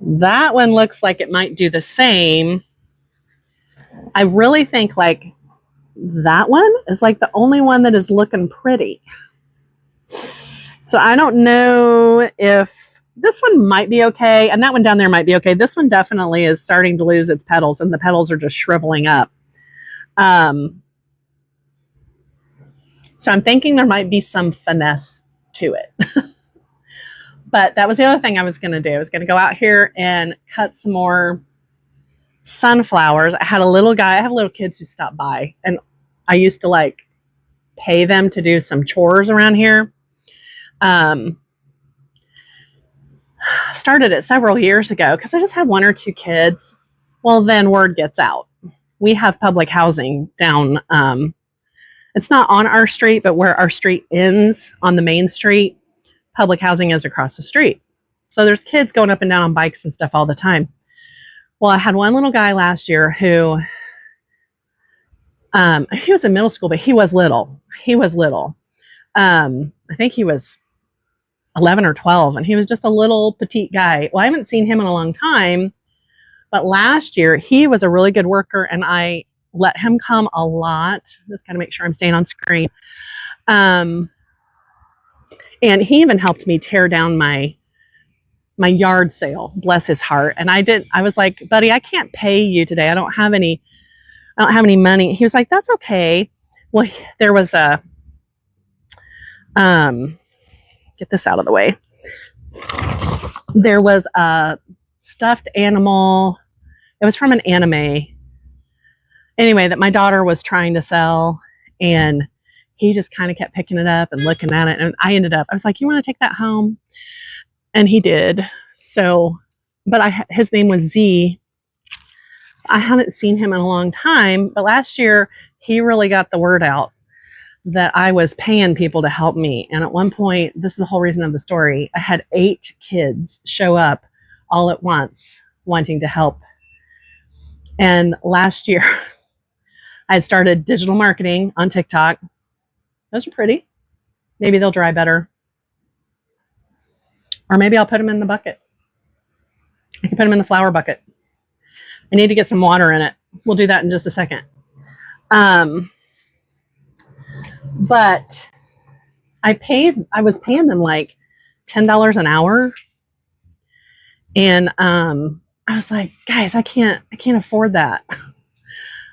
That one looks like it might do the same. I really think like that one is like the only one that is looking pretty. So I don't know if this one might be okay, and that one down there might be okay. This one definitely is starting to lose its petals, and the petals are just shriveling up. So I'm thinking there might be some finesse to it. But that was the other thing I was going to do. I was going to go out here and cut some more sunflowers. I had a little guy, I have little kids who stop by, and I used to like pay them to do some chores around here. Started it several years ago because I just had one or two kids. Well, then word gets out. We have public housing down. It's not on our street, but where our street ends on the main street, public housing is across the street. So there's kids going up and down on bikes and stuff all the time. Well, I had one little guy last year who, he was in middle school, but he was little. I think he was 11 or 12, and he was just a little petite guy. Well, I haven't seen him in a long time, but last year he was a really good worker, and I let him come a lot. Just gotta make sure I'm staying on screen. And he even helped me tear down my yard sale, bless his heart. And I was like, buddy, I can't pay you today. I don't have any money. He was like, that's okay. Well, there was a, get this out of the way. There was a stuffed animal. It was from an anime. Anyway, that my daughter was trying to sell, and he just kind of kept picking it up and looking at it. And I was like, you want to take that home? And he did. So, but his name was Z. I haven't seen him in a long time, but last year he really got the word out that I was paying people to help me. And at one point, this is the whole reason of the story, I had 8 kids show up all at once wanting to help. And last year I had started digital marketing on TikTok. Those are pretty. Maybe they'll dry better. Or maybe I'll put them in the bucket. I can put them in the flower bucket. I need to get some water in it. We'll do that in just a second. But I was paying them like $10 an hour. And I was like, guys, I can't afford that.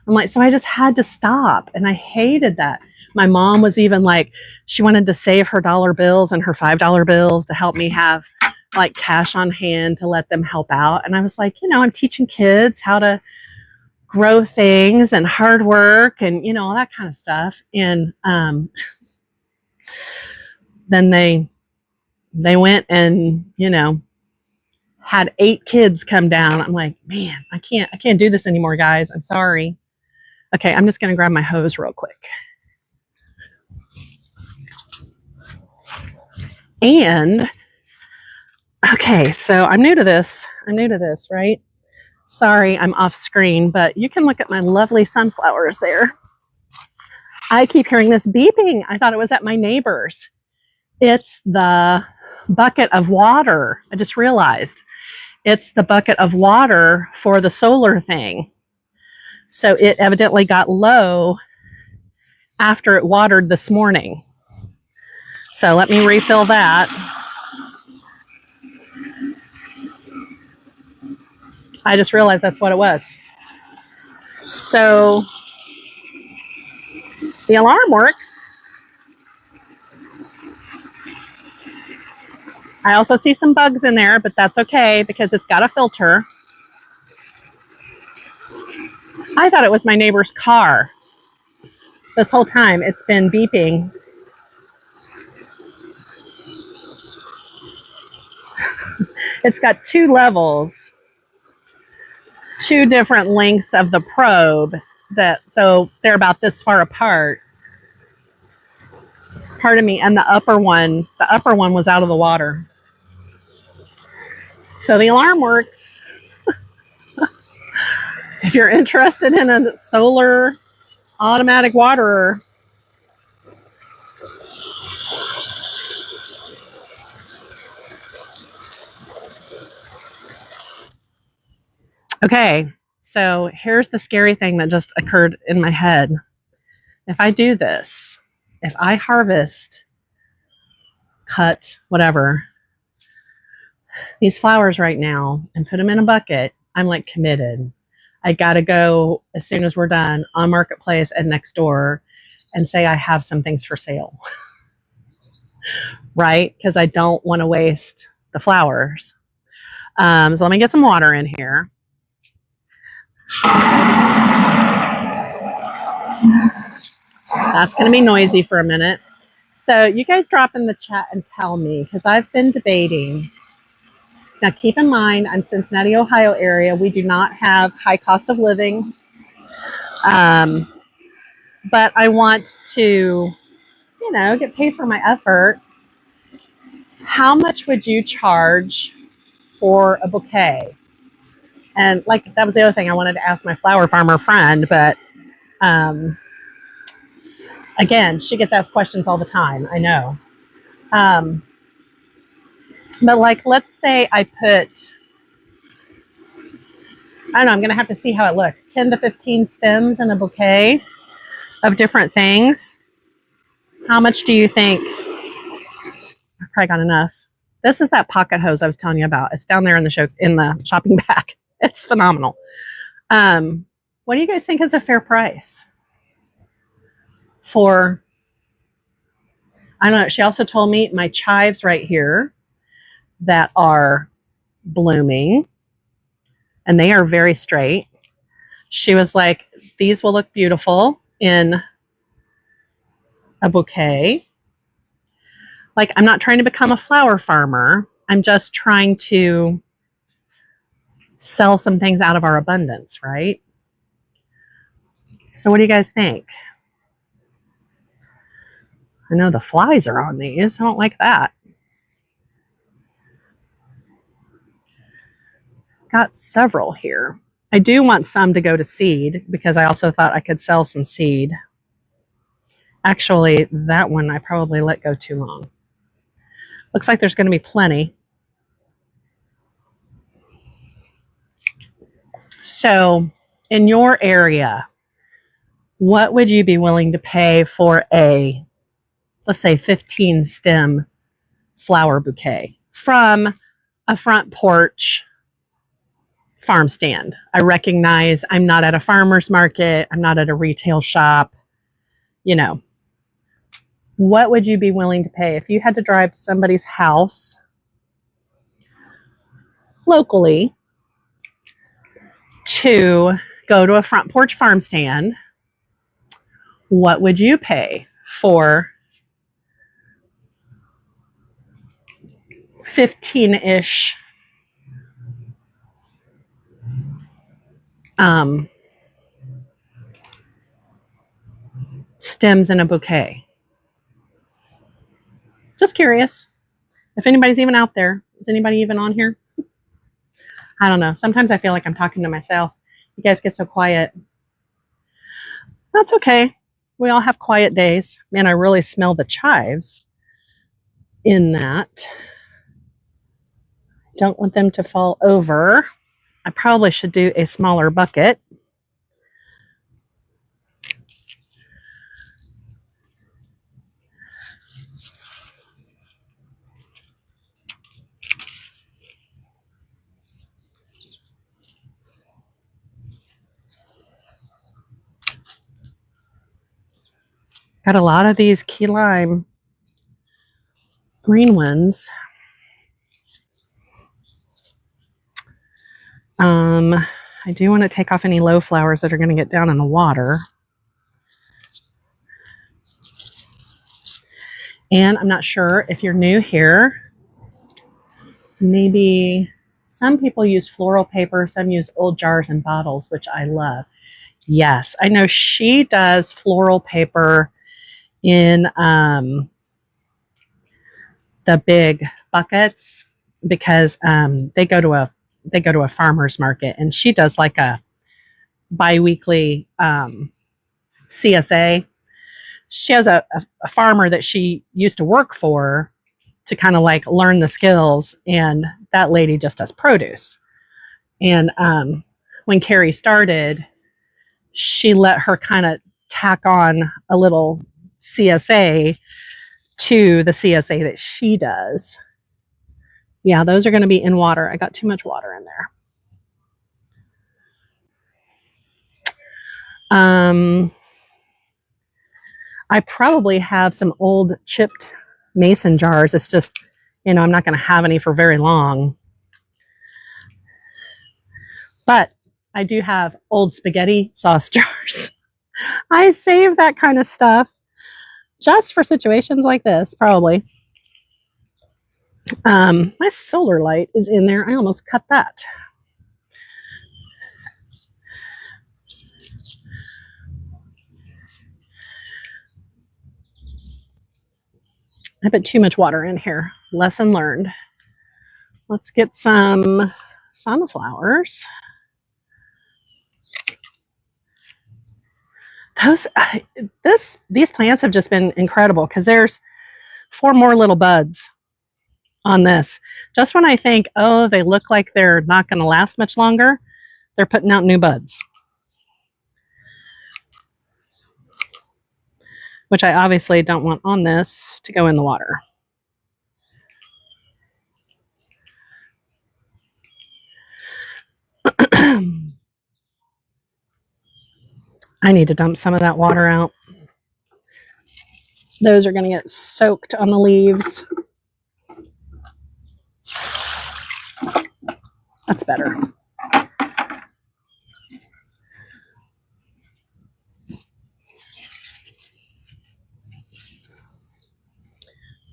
I'm like, so I just had to stop, and I hated that. My mom was even like, she wanted to save her dollar bills and her $5 bills to help me have like cash on hand to let them help out. And I was like, I'm teaching kids how to grow things and hard work and, all that kind of stuff. And then they went and, had 8 kids come down. I'm like, man, I can't do this anymore, guys. I'm sorry. Okay, I'm just going to grab my hose real quick. And, okay, so I'm new to this, right? Sorry, I'm off screen, but you can look at my lovely sunflowers there. I keep hearing this beeping. I thought it was at my neighbor's. It's the bucket of water. I just realized. It's the bucket of water for the solar thing. So it evidently got low after it watered this morning. So let me refill that. I just realized that's what it was. So the alarm works. I also see some bugs in there, but that's okay because it's got a filter. I thought it was my neighbor's car. This whole time it's been beeping. It's got 2 levels, 2 different lengths of the probe, so they're about this far apart. Pardon me, and the upper one was out of the water. So the alarm works. If you're interested in a solar automatic waterer, okay, so here's the scary thing that just occurred in my head. If I do this, if I harvest cut whatever, these flowers right now and put them in a bucket, I'm like committed. I got to go as soon as we're done on Marketplace and next door and say I have some things for sale, right? Because I don't want to waste the flowers. So let me get some water in here. That's going to be noisy for a minute. So you guys drop in the chat and tell me, because I've been debating. Now keep in mind, I'm Cincinnati, Ohio area. We do not have high cost of living. But I want to, get paid for my effort. How much would you charge for a bouquet? And like, that was the other thing I wanted to ask my flower farmer friend, but again, she gets asked questions all the time, I know. But like, let's say I put, I don't know, I'm going to have to see how it looks, 10 to 15 stems in a bouquet of different things. How much do you think? I've probably got enough. This is that pocket hose I was telling you about. It's down there in the shopping bag. It's phenomenal. What do you guys think is a fair price for, I don't know, she also told me my chives right here that are blooming, and they are very straight. She was like, these will look beautiful in a bouquet. Like, I'm not trying to become a flower farmer. I'm just trying to sell some things out of our abundance, right? So what do you guys think? I know the flies are on these. I don't like that. Got several here. I do want some to go to seed because I also thought I could sell some seed. Actually, that one I probably let go too long. Looks like there's going to be plenty. So, in your area, what would you be willing to pay for a, let's say, 15 stem flower bouquet from a front porch farm stand? I recognize I'm not at a farmer's market. I'm not at a retail shop. What would you be willing to pay if you had to drive to somebody's house locally to go to a front porch farm stand? What would you pay for 15-ish stems in a bouquet? Just curious if anybody's even out there. Is anybody even on here? I don't know. Sometimes I feel like I'm talking to myself. You guys get so quiet. That's okay. We all have quiet days. Man, I really smell the chives in that. Don't want them to fall over. I probably should do a smaller bucket. Got a lot of these key lime green ones. I do want to take off any low flowers that are going to get down in the water. And I'm not sure if you're new here, maybe some people use floral paper, some use old jars and bottles, which I love. Yes, I know she does floral paper in the big buckets because they go to a farmer's market, and she does like a bi-weekly CSA. She has a farmer that she used to work for to kind of like learn the skills, and that lady just does produce. And when Carrie started, she let her kind of tack on a little CSA to the CSA that she does. Yeah, those are going to be in water. I got too much water in there. I probably have some old chipped mason jars. It's just, you know, I'm not going to have any for very long. But I do have old spaghetti sauce jars. I save that kind of stuff just for situations like this, probably. My solar light is in there. I almost cut that. I put too much water in here. Lesson learned. Let's get some sunflowers. These plants have just been incredible because there's 4 more little buds on this. Just when I think, oh, they look like they're not going to last much longer, they're putting out new buds. Which I obviously don't want on this to go in the water. I need to dump some of that water out. Those are going to get soaked on the leaves. That's better.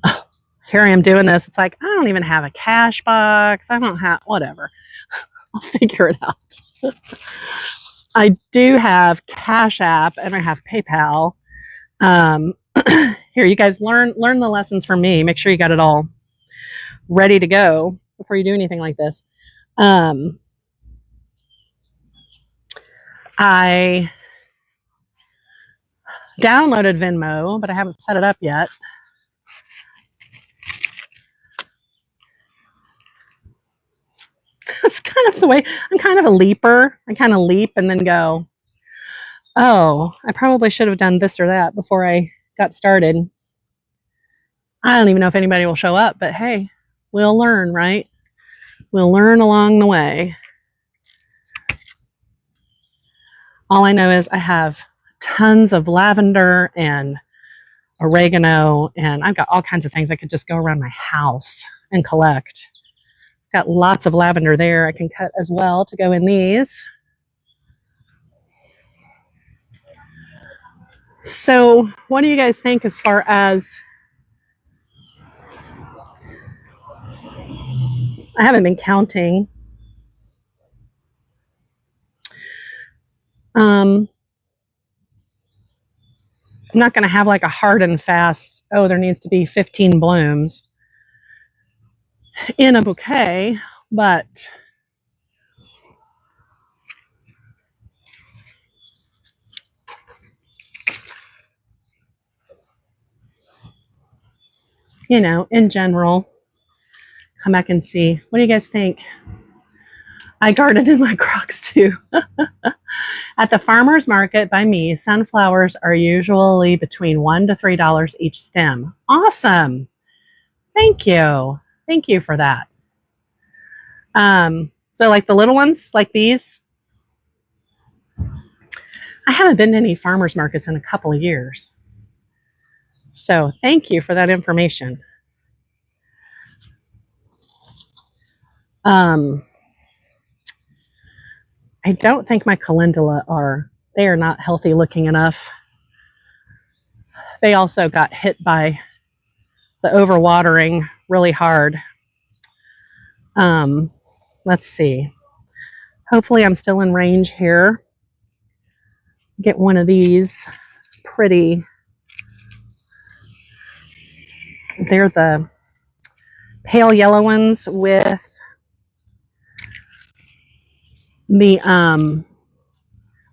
Oh, here I am doing this. It's like, I don't even have a cash box. I don't have, whatever. I'll figure it out. I do have Cash App and I have PayPal. Here, you guys learn the lessons from me. Make sure you got it all ready to go before you do anything like this. I downloaded Venmo, but I haven't set it up yet. That's kind of the way. I'm kind of a leaper. I kind of leap and then go, oh, I probably should have done this or that before I got started. I don't even know if anybody will show up, but hey, we'll learn, right? We'll learn along the way. All I know is I have tons of lavender and oregano, and I've got all kinds of things I could just go around my house and collect. Got lots of lavender there I can cut as well to go in these. So what do you guys think as far as, I haven't been counting. I'm not going to have like a hard and fast, oh, there needs to be 15 blooms in a bouquet, but you know, in general, come back and see. What do you guys think? I garden in my Crocs too. At the farmer's market by me, sunflowers are usually between $1 to $3 each stem. Awesome. Thank you. Thank you for that. So like the little ones, like these, I haven't been to any farmers markets in a couple of years. So thank you for that information. I don't think my calendula they are not healthy looking enough. They also got hit by the overwatering really hard. Let's see. Hopefully I'm still in range here. Get one of these pretty. They're the pale yellow ones with the, I'll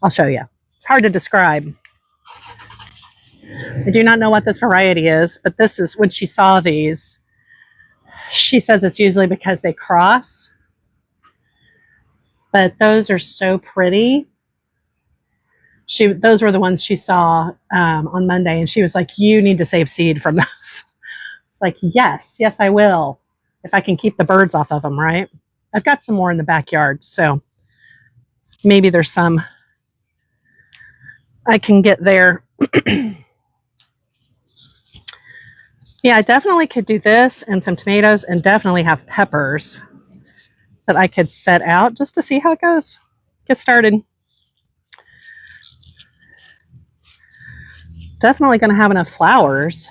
show you. It's hard to describe. I do not know what this variety is, but this is, when she saw these, she says it's usually because they cross. But those are so pretty. Those were the ones she saw on Monday, and she was like, you need to save seed from those. It's like, yes, yes, I will. If I can keep the birds off of them, right? I've got some more in the backyard, so maybe there's some I can get there. Yeah, I definitely could do this and some tomatoes and definitely have peppers that I could set out just to see how it goes. Get started. Definitely going to have enough flowers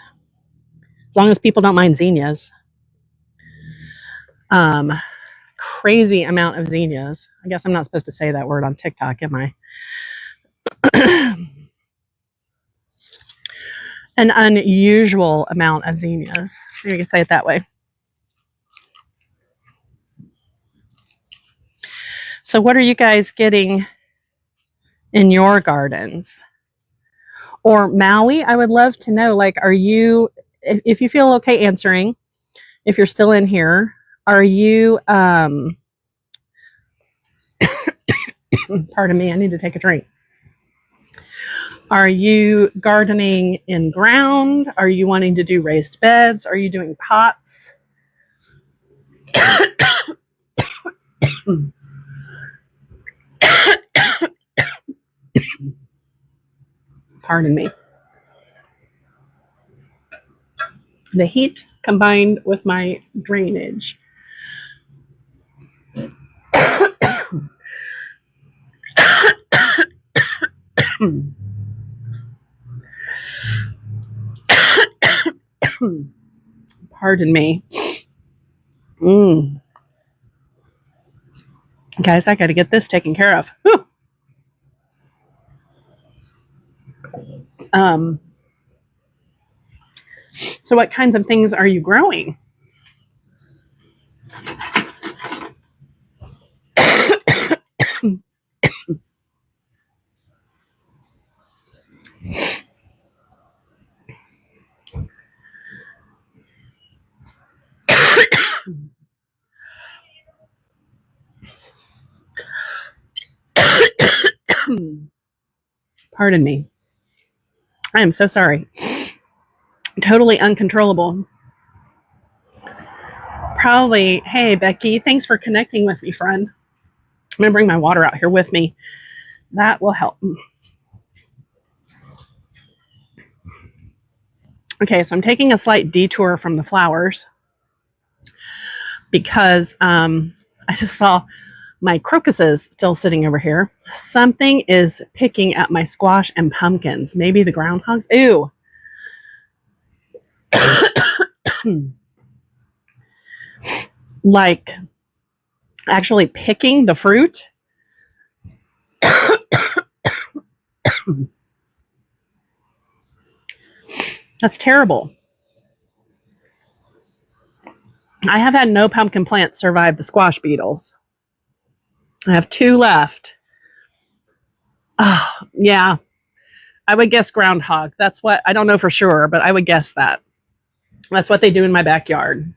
as long as people don't mind zinnias. Crazy amount of zinnias. I guess I'm not supposed to say that word on TikTok, am I? An unusual amount of zinnias. Maybe you could say it that way. So what are you guys getting in your gardens? Or Maui, I would love to know, like, are you, if you feel okay answering, if you're still in here, are you, pardon me, I need to take a drink. Are you gardening in ground? Are you wanting to do raised beds? Are you doing pots? Pardon me. The heat combined with my drainage. Pardon me. Guys, I got to get this taken care of. Whew. So what kinds of things are you growing? Pardon me. I am so sorry. Totally uncontrollable. Probably, hey, Becky, thanks for connecting with me, friend. I'm going to bring my water out here with me. That will help. Okay, so I'm taking a slight detour from the flowers because I just saw my crocuses still sitting over here. Something is picking at my squash and pumpkins. Maybe the groundhogs. Ew. Like actually picking the fruit. That's terrible. I have had no pumpkin plants survive the squash beetles. I have 2 left. Oh, yeah. I would guess groundhog. That's what, I don't know for sure, but I would guess that. That's what they do in my backyard.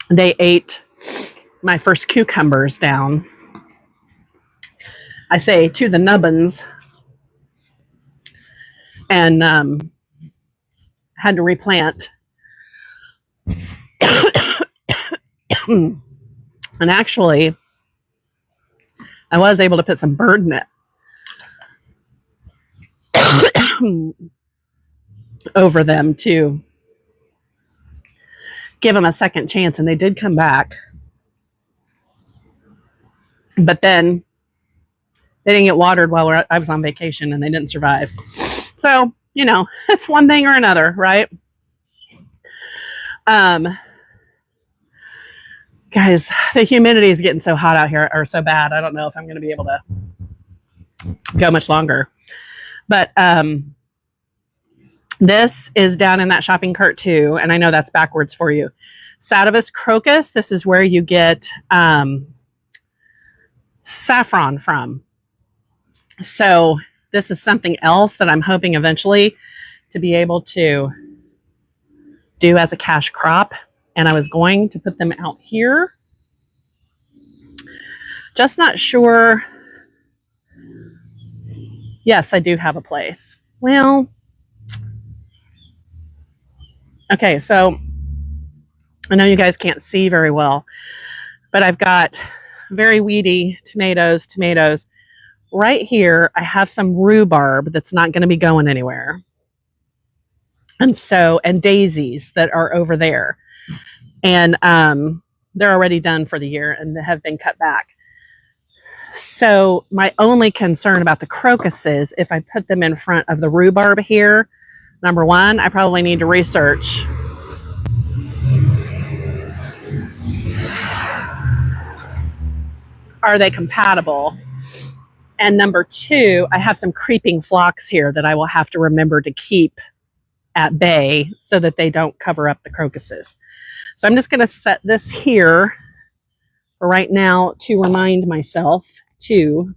They ate my first cucumbers down. I say to the nubbins. And had to replant. And actually, I was able to put some bird net over them to give them a second chance, and they did come back. But then they didn't get watered while I was on vacation, and they didn't survive. So, you know, it's one thing or another, right? Guys, the humidity is getting so hot out here, or so bad. I don't know if I'm going to be able to go much longer. But this is down in that shopping cart too, and I know that's backwards for you. Sativus crocus, this is where you get saffron from. So this is something else that I'm hoping eventually to be able to do as a cash crop. And I was going to put them out here. Just not sure Yes, I do have a place. Well, okay, so I know you guys can't see very well, but I've got very weedy tomatoes. Right here, I have some rhubarb that's not going to be going anywhere. And daisies that are over there. And they're already done for the year and have been cut back. So my only concern about the crocuses, if I put them in front of the rhubarb here, number one, I probably need to research. Are they compatible? And number two, I have some creeping phlox here that I will have to remember to keep at bay so that they don't cover up the crocuses. So I'm just going to set this here for right now to remind myself to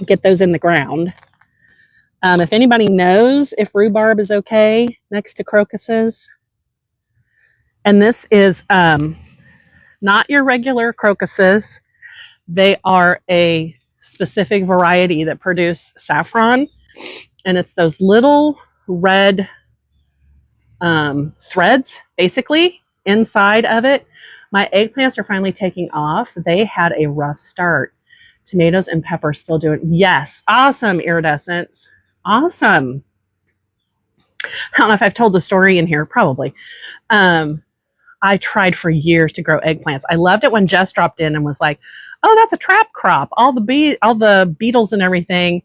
get those in the ground. If anybody knows if rhubarb is okay next to crocuses. And this is not your regular crocuses. They are a specific variety that produce saffron. And it's those little red threads, basically, inside of it. My eggplants are finally taking off. They had a rough start. Tomatoes and peppers still doing, yes, awesome, iridescence. Awesome. I don't know if I've told the story in here, probably. I tried for years to grow eggplants. I loved it when Jess dropped in and was like, oh, that's a trap crop. All the beetles and everything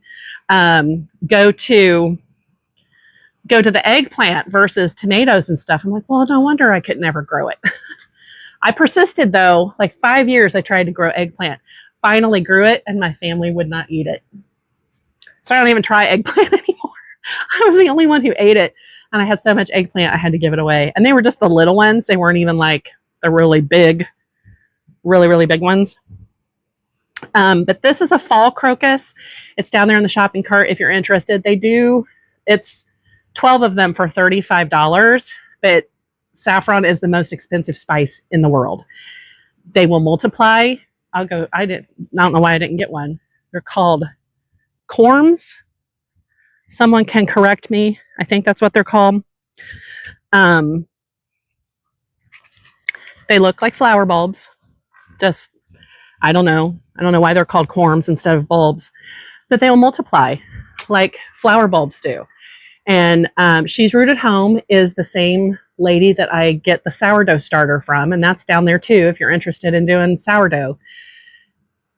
go to the eggplant versus tomatoes and stuff. I'm like, well, no wonder I could never grow it. I persisted though, like 5 years I tried to grow eggplant. Finally grew it and my family would not eat it. So I don't even try eggplant anymore. I was the only one who ate it. And I had so much eggplant I had to give it away. And they were just the little ones. They weren't even like the really big, really big ones. But this is a fall crocus. It's down there in the shopping cart if you're interested. It's 12 of them for $35, but saffron is the most expensive spice in the world. They will multiply. I don't know why I didn't get one. They're called corms. Someone can correct me. I think that's what they're called. They look like flower bulbs. Just, I don't know why they're called corms instead of bulbs, but they will multiply like flower bulbs do. And She's Rooted Home is the same lady that I get the sourdough starter from, and that's down there too if you're interested in doing sourdough.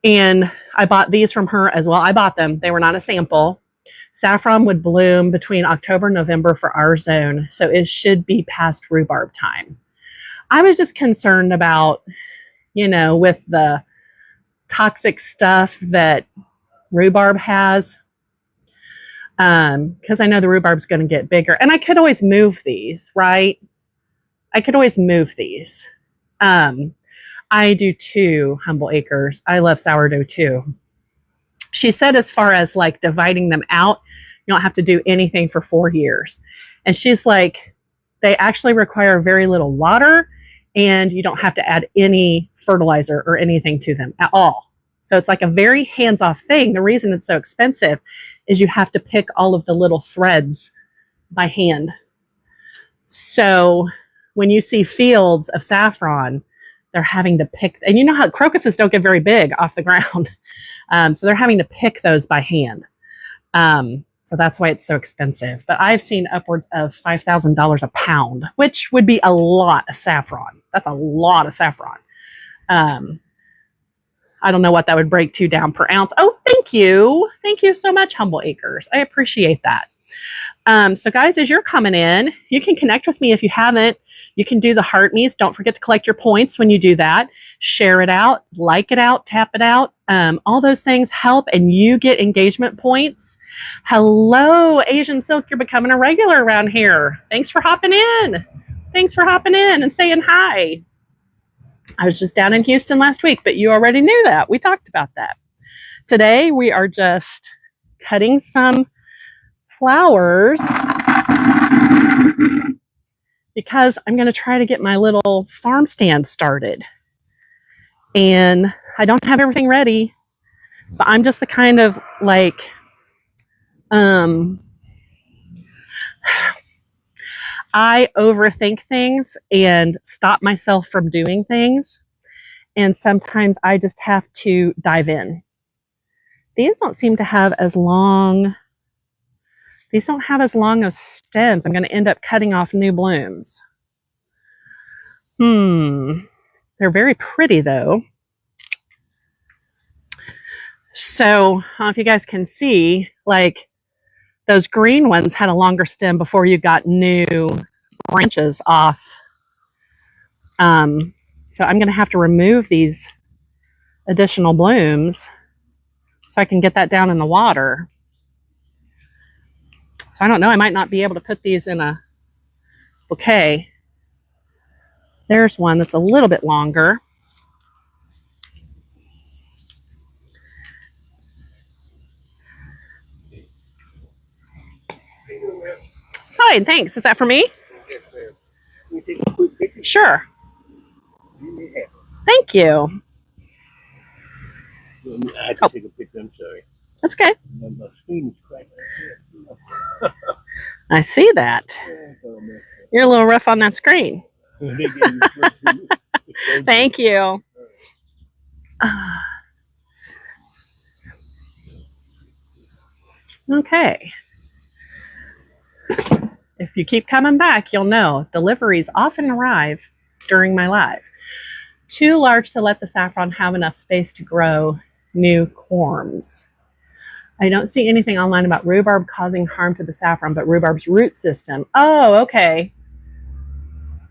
And I bought these from her as well. I bought them. They were not a sample. Saffron would bloom between October and November for our zone, so it should be past rhubarb time. I was just concerned about, with the toxic stuff that rhubarb has, because I know the rhubarb's going to get bigger. And I could always move these, right? I could always move these. I do too, Humble Acres. I love sourdough too. She said as far as like dividing them out, you don't have to do anything for 4 years. And she's like, they actually require very little water and you don't have to add any fertilizer or anything to them at all. So it's like a very hands-off thing. The reason it's so expensive is you have to pick all of the little threads by hand. So when you see fields of saffron, they're having to pick, and you know how crocuses don't get very big off the ground. So they're having to pick those by hand. So that's why it's so expensive. But I've seen upwards of $5,000 a pound, which would be a lot of saffron. That's a lot of saffron. I don't know what that would break to down per ounce. Oh, thank you. Thank you so much, Humble Acres. I appreciate that. So guys, as you're coming in, you can connect with me if you haven't. You can do the heart me's. Don't forget to collect your points when you do that. Share it out, like it out, tap it out. All those things help and you get engagement points. Hello, Asian Silk. You're becoming a regular around here. Thanks for hopping in. Thanks for hopping in and saying hi. I was just down in Houston last week, but you already knew that. We talked about that. Today, we are just cutting some flowers because I'm going to try to get my little farm stand started. And I don't have everything ready, but I'm just the kind of like I overthink things and stop myself from doing things. And sometimes I just have to dive in. These don't seem to have as long, these don't have as long of stems. I'm going to end up cutting off new blooms. They're very pretty though. So, I don't know if you guys can see, like those green ones had a longer stem before you got new branches off. So I'm going to have to remove these additional blooms so I can get that down in the water. So I don't know, I might not be able to put these in a bouquet. There's one that's a little bit longer. Hi, thanks. Is that for me? Yes, ma'am. Can we take a quick picture? Sure. Thank you. I have to take a picture, I'm sorry. That's okay. My screen is cracked. I see that. You're a little rough on that screen. Thank you. Okay. If you keep coming back, you'll know deliveries often arrive during my live. Too large to let the saffron have enough space to grow new corms. I don't see anything online about rhubarb causing harm to the saffron, but rhubarb's root system. Oh, okay.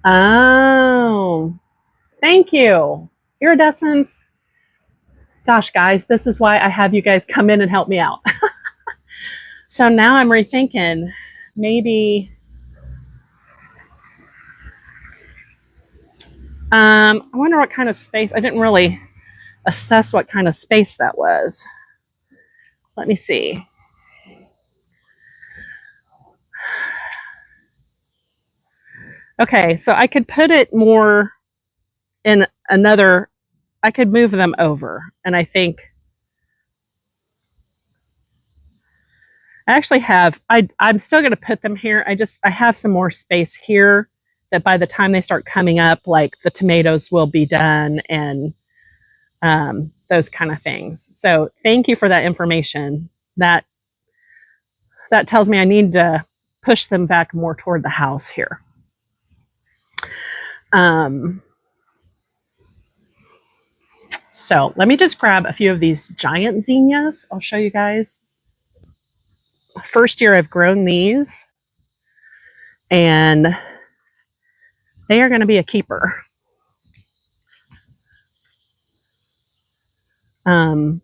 Oh, thank you. Iridescence. Gosh, guys, this is why I have you guys come in and help me out. So now I'm rethinking, maybe, I wonder what kind of space. I didn't really assess what kind of space that was. Let me see. Okay, so I could put it more in another, I could move them over. And I think I actually have, I'm still going to put them here. I have some more space here that by the time they start coming up, like the tomatoes will be done and those kind of things. So thank you for that information. That tells me I need to push them back more toward the house here. So let me just grab a few of these giant zinnias. I'll show you guys. First year I've grown these, and they are going to be a keeper. Some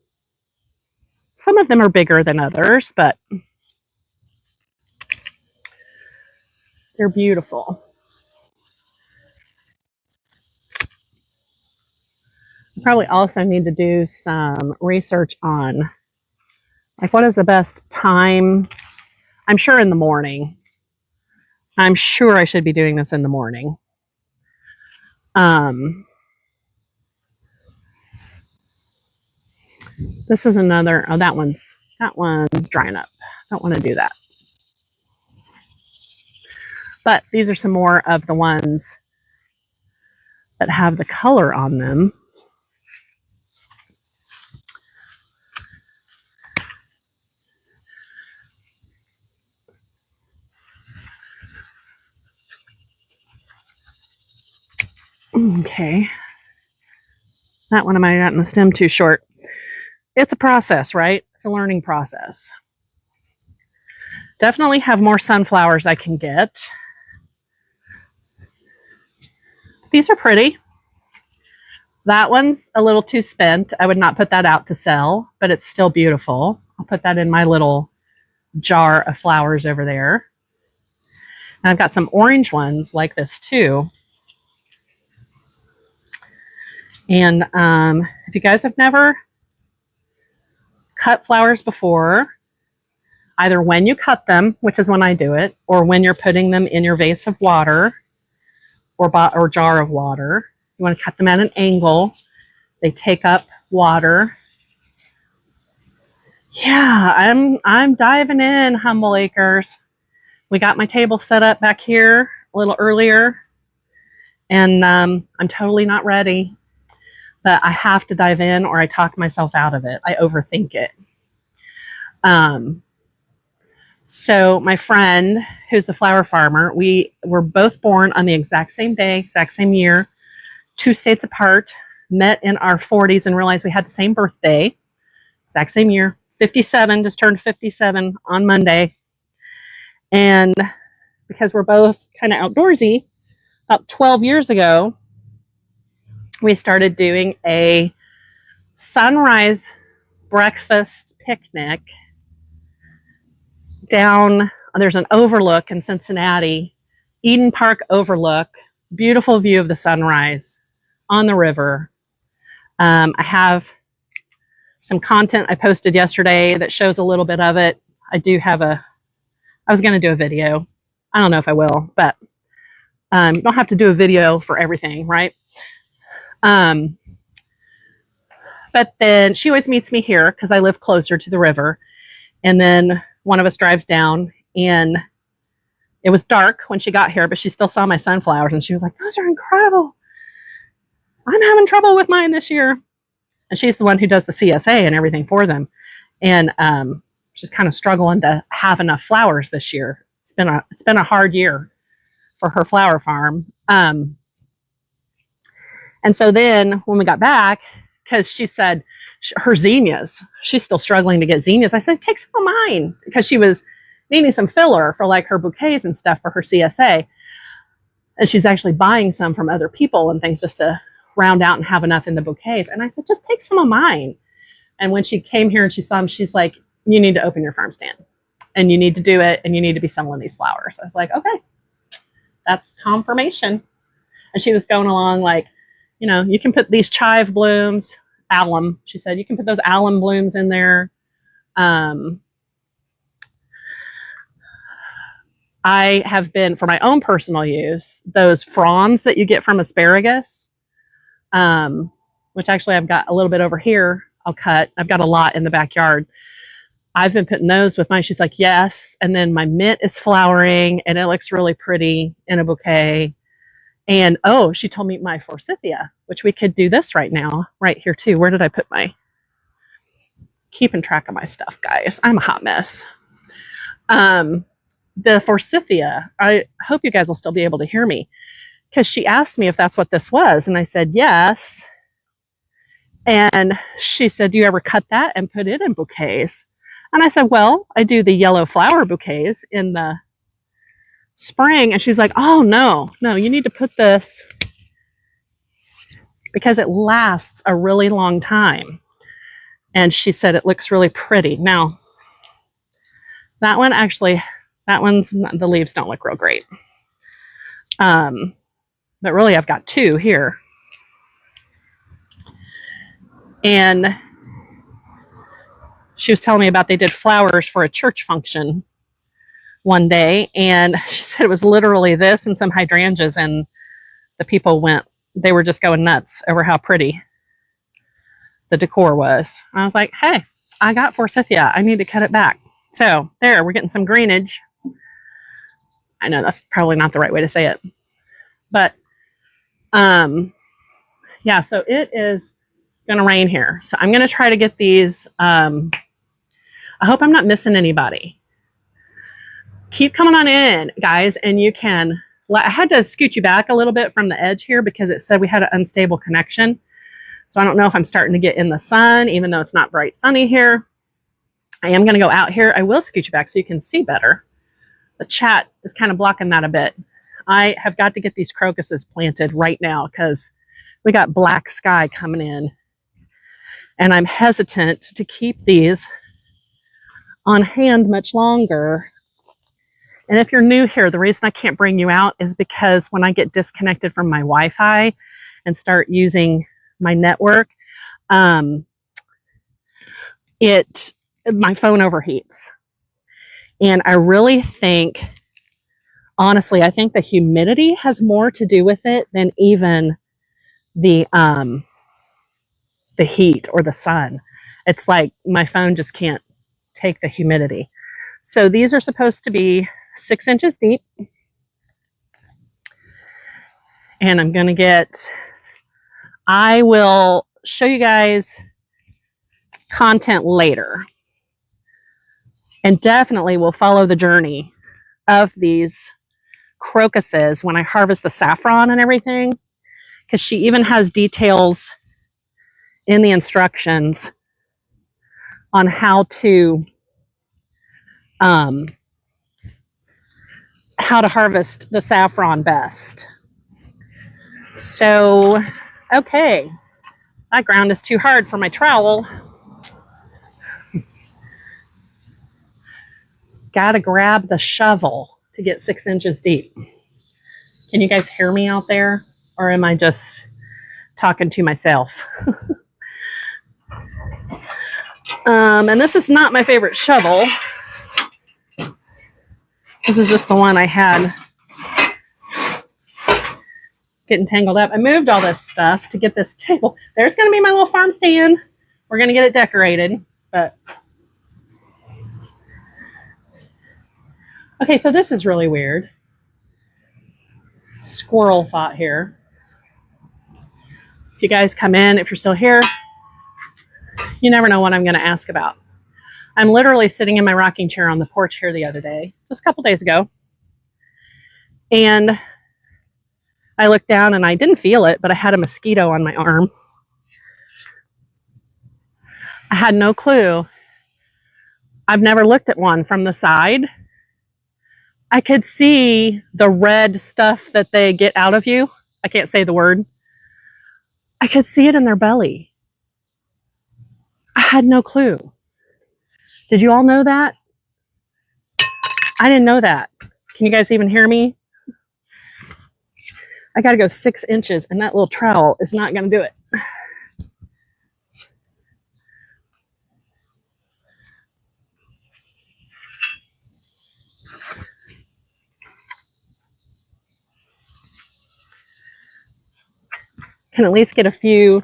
of them are bigger than others, but they're beautiful. I probably also need to do some research on, like, what is the best time? I'm sure in the morning. I'm sure I should be doing this in the morning. This is another, oh, that one's drying up. Don't want to do that. But these are some more of the ones that have the color on them. Okay. That one I might have gotten the stem too short. It's a process, right? It's a learning process. Definitely have more sunflowers I can get. These are pretty. That one's a little too spent. I would not put that out to sell, but it's still beautiful. I'll put that in my little jar of flowers over there. And I've got some orange ones like this too. And if you guys have never cut flowers before, either when you cut them, which is when I do it, or when you're putting them in your vase of water or jar of water, you want to cut them at an angle. They take up water. yeah, I'm diving in, Humble Acres. We got my table set up back here a little earlier, and I'm totally not ready, but I have to dive in or I talk myself out of it. I overthink it. So my friend, who's a flower farmer, we were both born on the exact same day, exact same year, 2 states apart, met in our 40s and realized we had the same birthday, exact same year, 57, just turned 57 on Monday. And because we're both kind of outdoorsy, about 12 years ago, we started doing a sunrise breakfast picnic down. There's an overlook in Cincinnati, Eden Park overlook, beautiful view of the sunrise on the river. I have some content I posted yesterday that shows a little bit of it. I was going to do a video. I don't know if I will, but you don't have to do a video for everything, right? But then she always meets me here because I live closer to the river. And then one of us drives down, and it was dark when she got here, but she still saw my sunflowers, and she was like, those are incredible. I'm having trouble with mine this year. And she's the one who does the CSA and everything for them. And she's kind of struggling to have enough flowers this year. It's been a hard year for her flower farm. And so then when we got back, because she said her zinnias, she's still struggling to get zinnias. I said, take some of mine, because she was needing some filler for like her bouquets and stuff for her CSA. And she's actually buying some from other people and things just to round out and have enough in the bouquets. And I said, just take some of mine. And when she came here and she saw them, she's like, you need to open your farm stand and you need to do it. And you need to be selling these flowers. I was like, okay, that's confirmation. And she was going along like, you know, you can put these chive blooms, alum. She said, you can put those alum blooms in there. I have been, for my own personal use, those fronds that you get from asparagus, which actually I've got a little bit over here. I'll cut. I've got a lot in the backyard. I've been putting those with mine. She's like, yes. And then my mint is flowering and it looks really pretty in a bouquet. And oh, she told me my forsythia, which we could do this right now, right here too. Where did I put my, keeping track of my stuff, guys. I'm a hot mess. The forsythia, I hope you guys will still be able to hear me, because she asked me if that's what this was. And I said, yes. And she said, do you ever cut that and put it in bouquets? And I said, well, I do the yellow flower bouquets in the spring. And she's like, oh, no, you need to put this because it lasts a really long time. And she said, it looks really pretty. Now, that one's, the leaves don't look real great. But really, I've got two here. And she was telling me about they did flowers for a church function one day. And she said it was literally this and some hydrangeas. And the people they were just going nuts over how pretty the decor was. I was like, hey, I got forsythia. I need to cut it back. So there, we're getting some greenage. I know that's probably not the right way to say it. But yeah, so it is going to rain here. So I'm going to try to get these. I hope I'm not missing anybody. Keep coming on in, guys, and you can. I had to scoot you back a little bit from the edge here because it said we had an unstable connection. So I don't know if I'm starting to get in the sun, even though it's not bright sunny here. I am going to go out here. I will scoot you back so you can see better. The chat is kind of blocking that a bit. I have got to get these crocuses planted right now because we got black sky coming in. And I'm hesitant to keep these on hand much longer. And if you're new here, the reason I can't bring you out is because when I get disconnected from my Wi-Fi and start using my network, my phone overheats. And I really think, honestly, I think the humidity has more to do with it than even the heat or the sun. It's like my phone just can't take the humidity. So these are supposed to be 6 inches deep. And I'm going to I will show you guys content later. And definitely will follow the journey of these crocuses when I harvest the saffron and everything. Because she even has details in the instructions on how to harvest the saffron best. So, okay, that ground is too hard for my trowel. Gotta grab the shovel to get 6 inches deep. Can you guys hear me out there? Or am I just talking to myself? And this is not my favorite shovel. This is just the one I had getting tangled up. I moved all this stuff to get this table. There's going to be my little farm stand. We're going to get it decorated. But okay, so this is really weird. Squirrel thought here. If you guys come in, if you're still here, you never know what I'm going to ask about. I'm literally sitting in my rocking chair on the porch here the other day, just a couple days ago. And I looked down and I didn't feel it, but I had a mosquito on my arm. I had no clue. I've never looked at one from the side. I could see the red stuff that they get out of you. I can't say the word. I could see it in their belly. I had no clue. Did you all know that? I didn't know that. Can you guys even hear me? I got to go 6 inches, and that little trowel is not going to do it. Can at least get a few.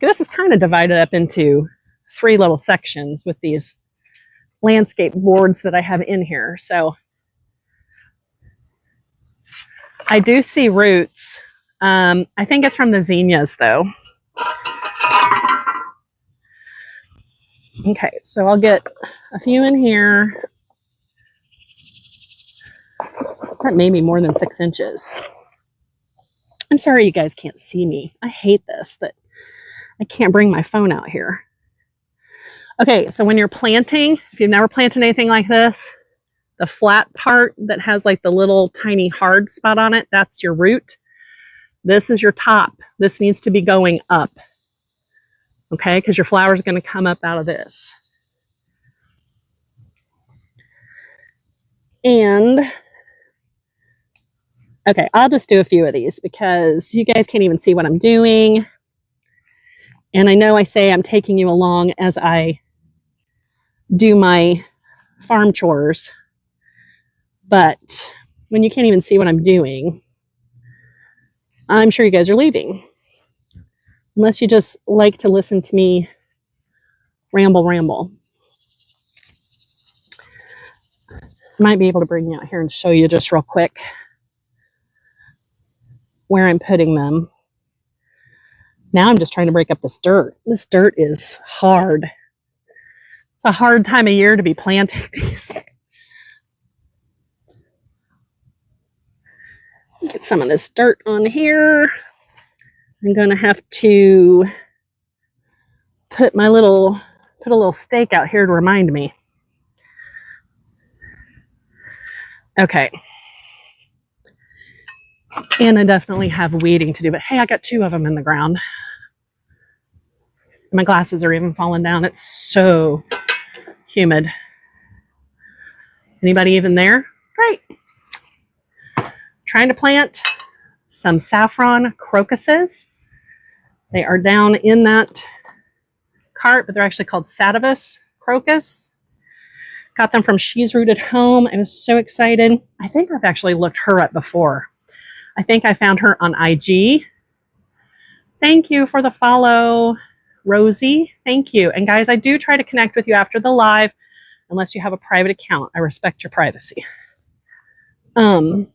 This is kind of divided up into 3 little sections with these landscape boards that I have in here. So I do see roots. I think it's from the zinnias though. Okay, so I'll get a few in here. That may be more than 6 inches. I'm sorry you guys can't see me. I hate this, that I can't bring my phone out here. Okay, so when you're planting, if you've never planted anything like this, the flat part that has like the little tiny hard spot on it, that's your root. This is your top. This needs to be going up. Okay, because your flower is going to come up out of this. And, okay, I'll just do a few of these because you guys can't even see what I'm doing. And I know I say I'm taking you along as I do my farm chores, but when you can't even see what I'm doing, I'm sure you guys are leaving. Unless you just like to listen to me ramble. I might be able to bring you out here and show you just real quick where I'm putting them. Now I'm just trying to break up this dirt. This dirt is hard. It's a hard time of year to be planting these. Get some of this dirt on here. I'm going to have to put a little stake out here to remind me. Okay. And I definitely have weeding to do, but hey, I got 2 of them in the ground. My glasses are even falling down. It's so humid. Anybody even there? Great. Trying to plant some saffron crocuses. They are down in that cart, but they're actually called sativus crocus. Got them from She's Rooted Home. I was so excited. I think I've actually looked her up before. I think I found her on IG. Thank you for the follow, Rosie. Thank you. And guys, I do try to connect with you after the live. unless you have a private account. I respect your privacy. Let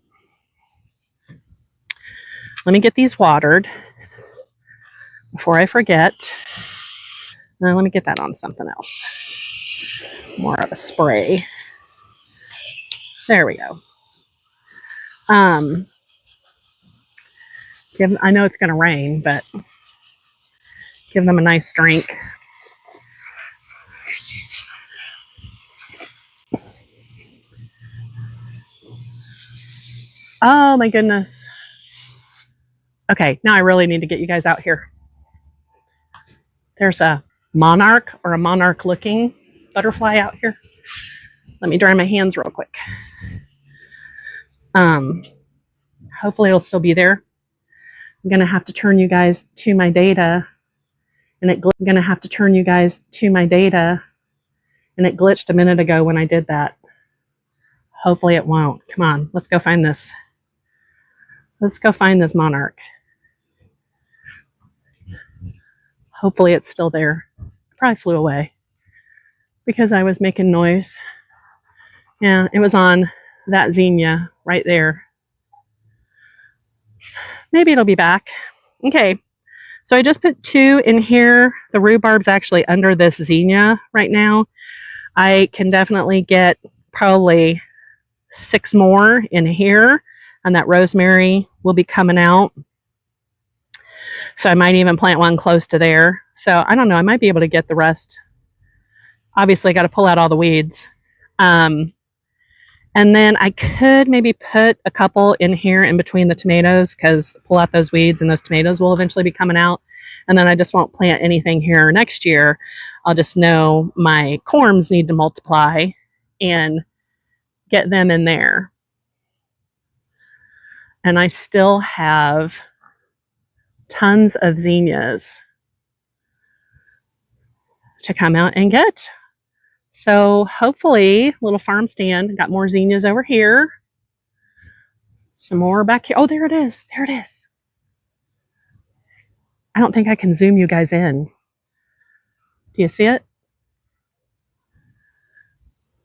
me get these watered before I forget. Now let me get that on something else. More of a spray. There we go. I know it's going to rain, but give them a nice drink. Oh my goodness. Okay, now I really need to get you guys out here. There's a monarch or a monarch looking butterfly out here. Let me dry my hands real quick. Hopefully it'll still be there. I'm gonna have to turn you guys to my data, and I'm gonna have to turn you guys to my data, and it glitched a minute ago when I did that. Hopefully it won't. Come on, let's go find this. Let's go find this monarch. Hopefully it's still there. It probably flew away because I was making noise. Yeah, it was on that zinnia right there. Maybe it'll be back. Okay, so I just put 2 in here. The rhubarb's actually under this zinnia right now. I can definitely get probably 6 more in here, and that rosemary will be coming out. So I might even plant one close to there. So I don't know, I might be able to get the rest. Obviously, I got to pull out all the weeds. And then I could maybe put a couple in here in between the tomatoes, because pull out those weeds and those tomatoes will eventually be coming out. And then I just won't plant anything here next year. I'll just know my corms need to multiply and get them in there. And I still have tons of zinnias to come out and get. So hopefully, little farm stand, got more zinnias over here. Some more back here. Oh, there it is. There it is. I don't think I can zoom you guys in. Do you see it?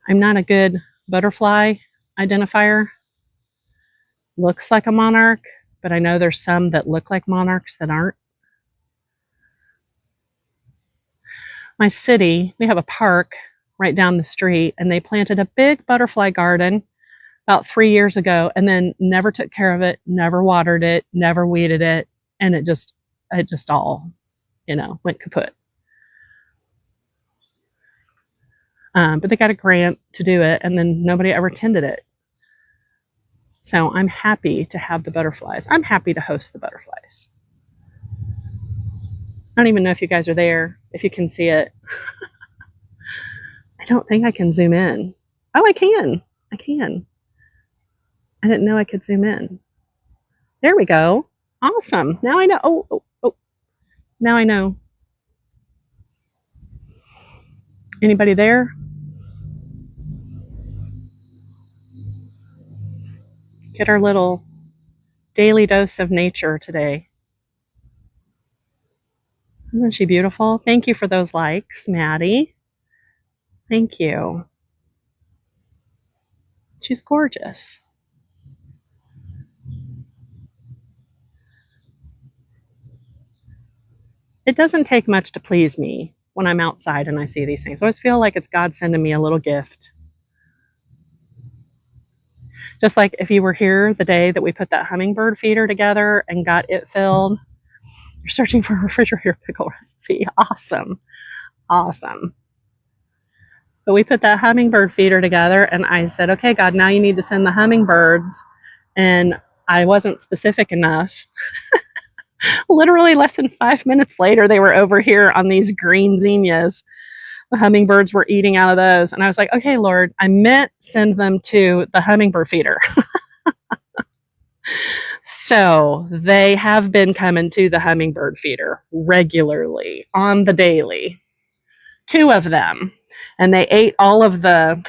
I'm not a good butterfly identifier. Looks like a monarch, but I know there's some that look like monarchs that aren't. My city, we have a park right down the street, and they planted a big butterfly garden about 3 years ago, and then never took care of it, never watered it, never weeded it, and it just all, went kaput. But they got a grant to do it, and then nobody ever tended it. So I'm happy to have the butterflies. I'm happy to host the butterflies. I don't even know if you guys are there, if you can see it. I don't think I can zoom in. Oh, I can. I can. I didn't know I could zoom in. There we go. Awesome. Now I know. Oh. Now I know. Anybody there? Get our little daily dose of nature today. Isn't she beautiful? Thank you for those likes, Maddie. Thank you. She's gorgeous. It doesn't take much to please me when I'm outside and I see these things. I always feel like it's God sending me a little gift. Just like if you were here the day that we put that hummingbird feeder together and got it filled, you're searching for a refrigerator pickle recipe. Awesome. Awesome. But we put that hummingbird feeder together, and I said, okay, God, now you need to send the hummingbirds. And I wasn't specific enough. Literally less than 5 minutes later, they were over here on these green zinnias. The hummingbirds were eating out of those. And I was like, okay, Lord, I meant send them to the hummingbird feeder. So they have been coming to the hummingbird feeder regularly on the daily. 2 of them. And they ate all of the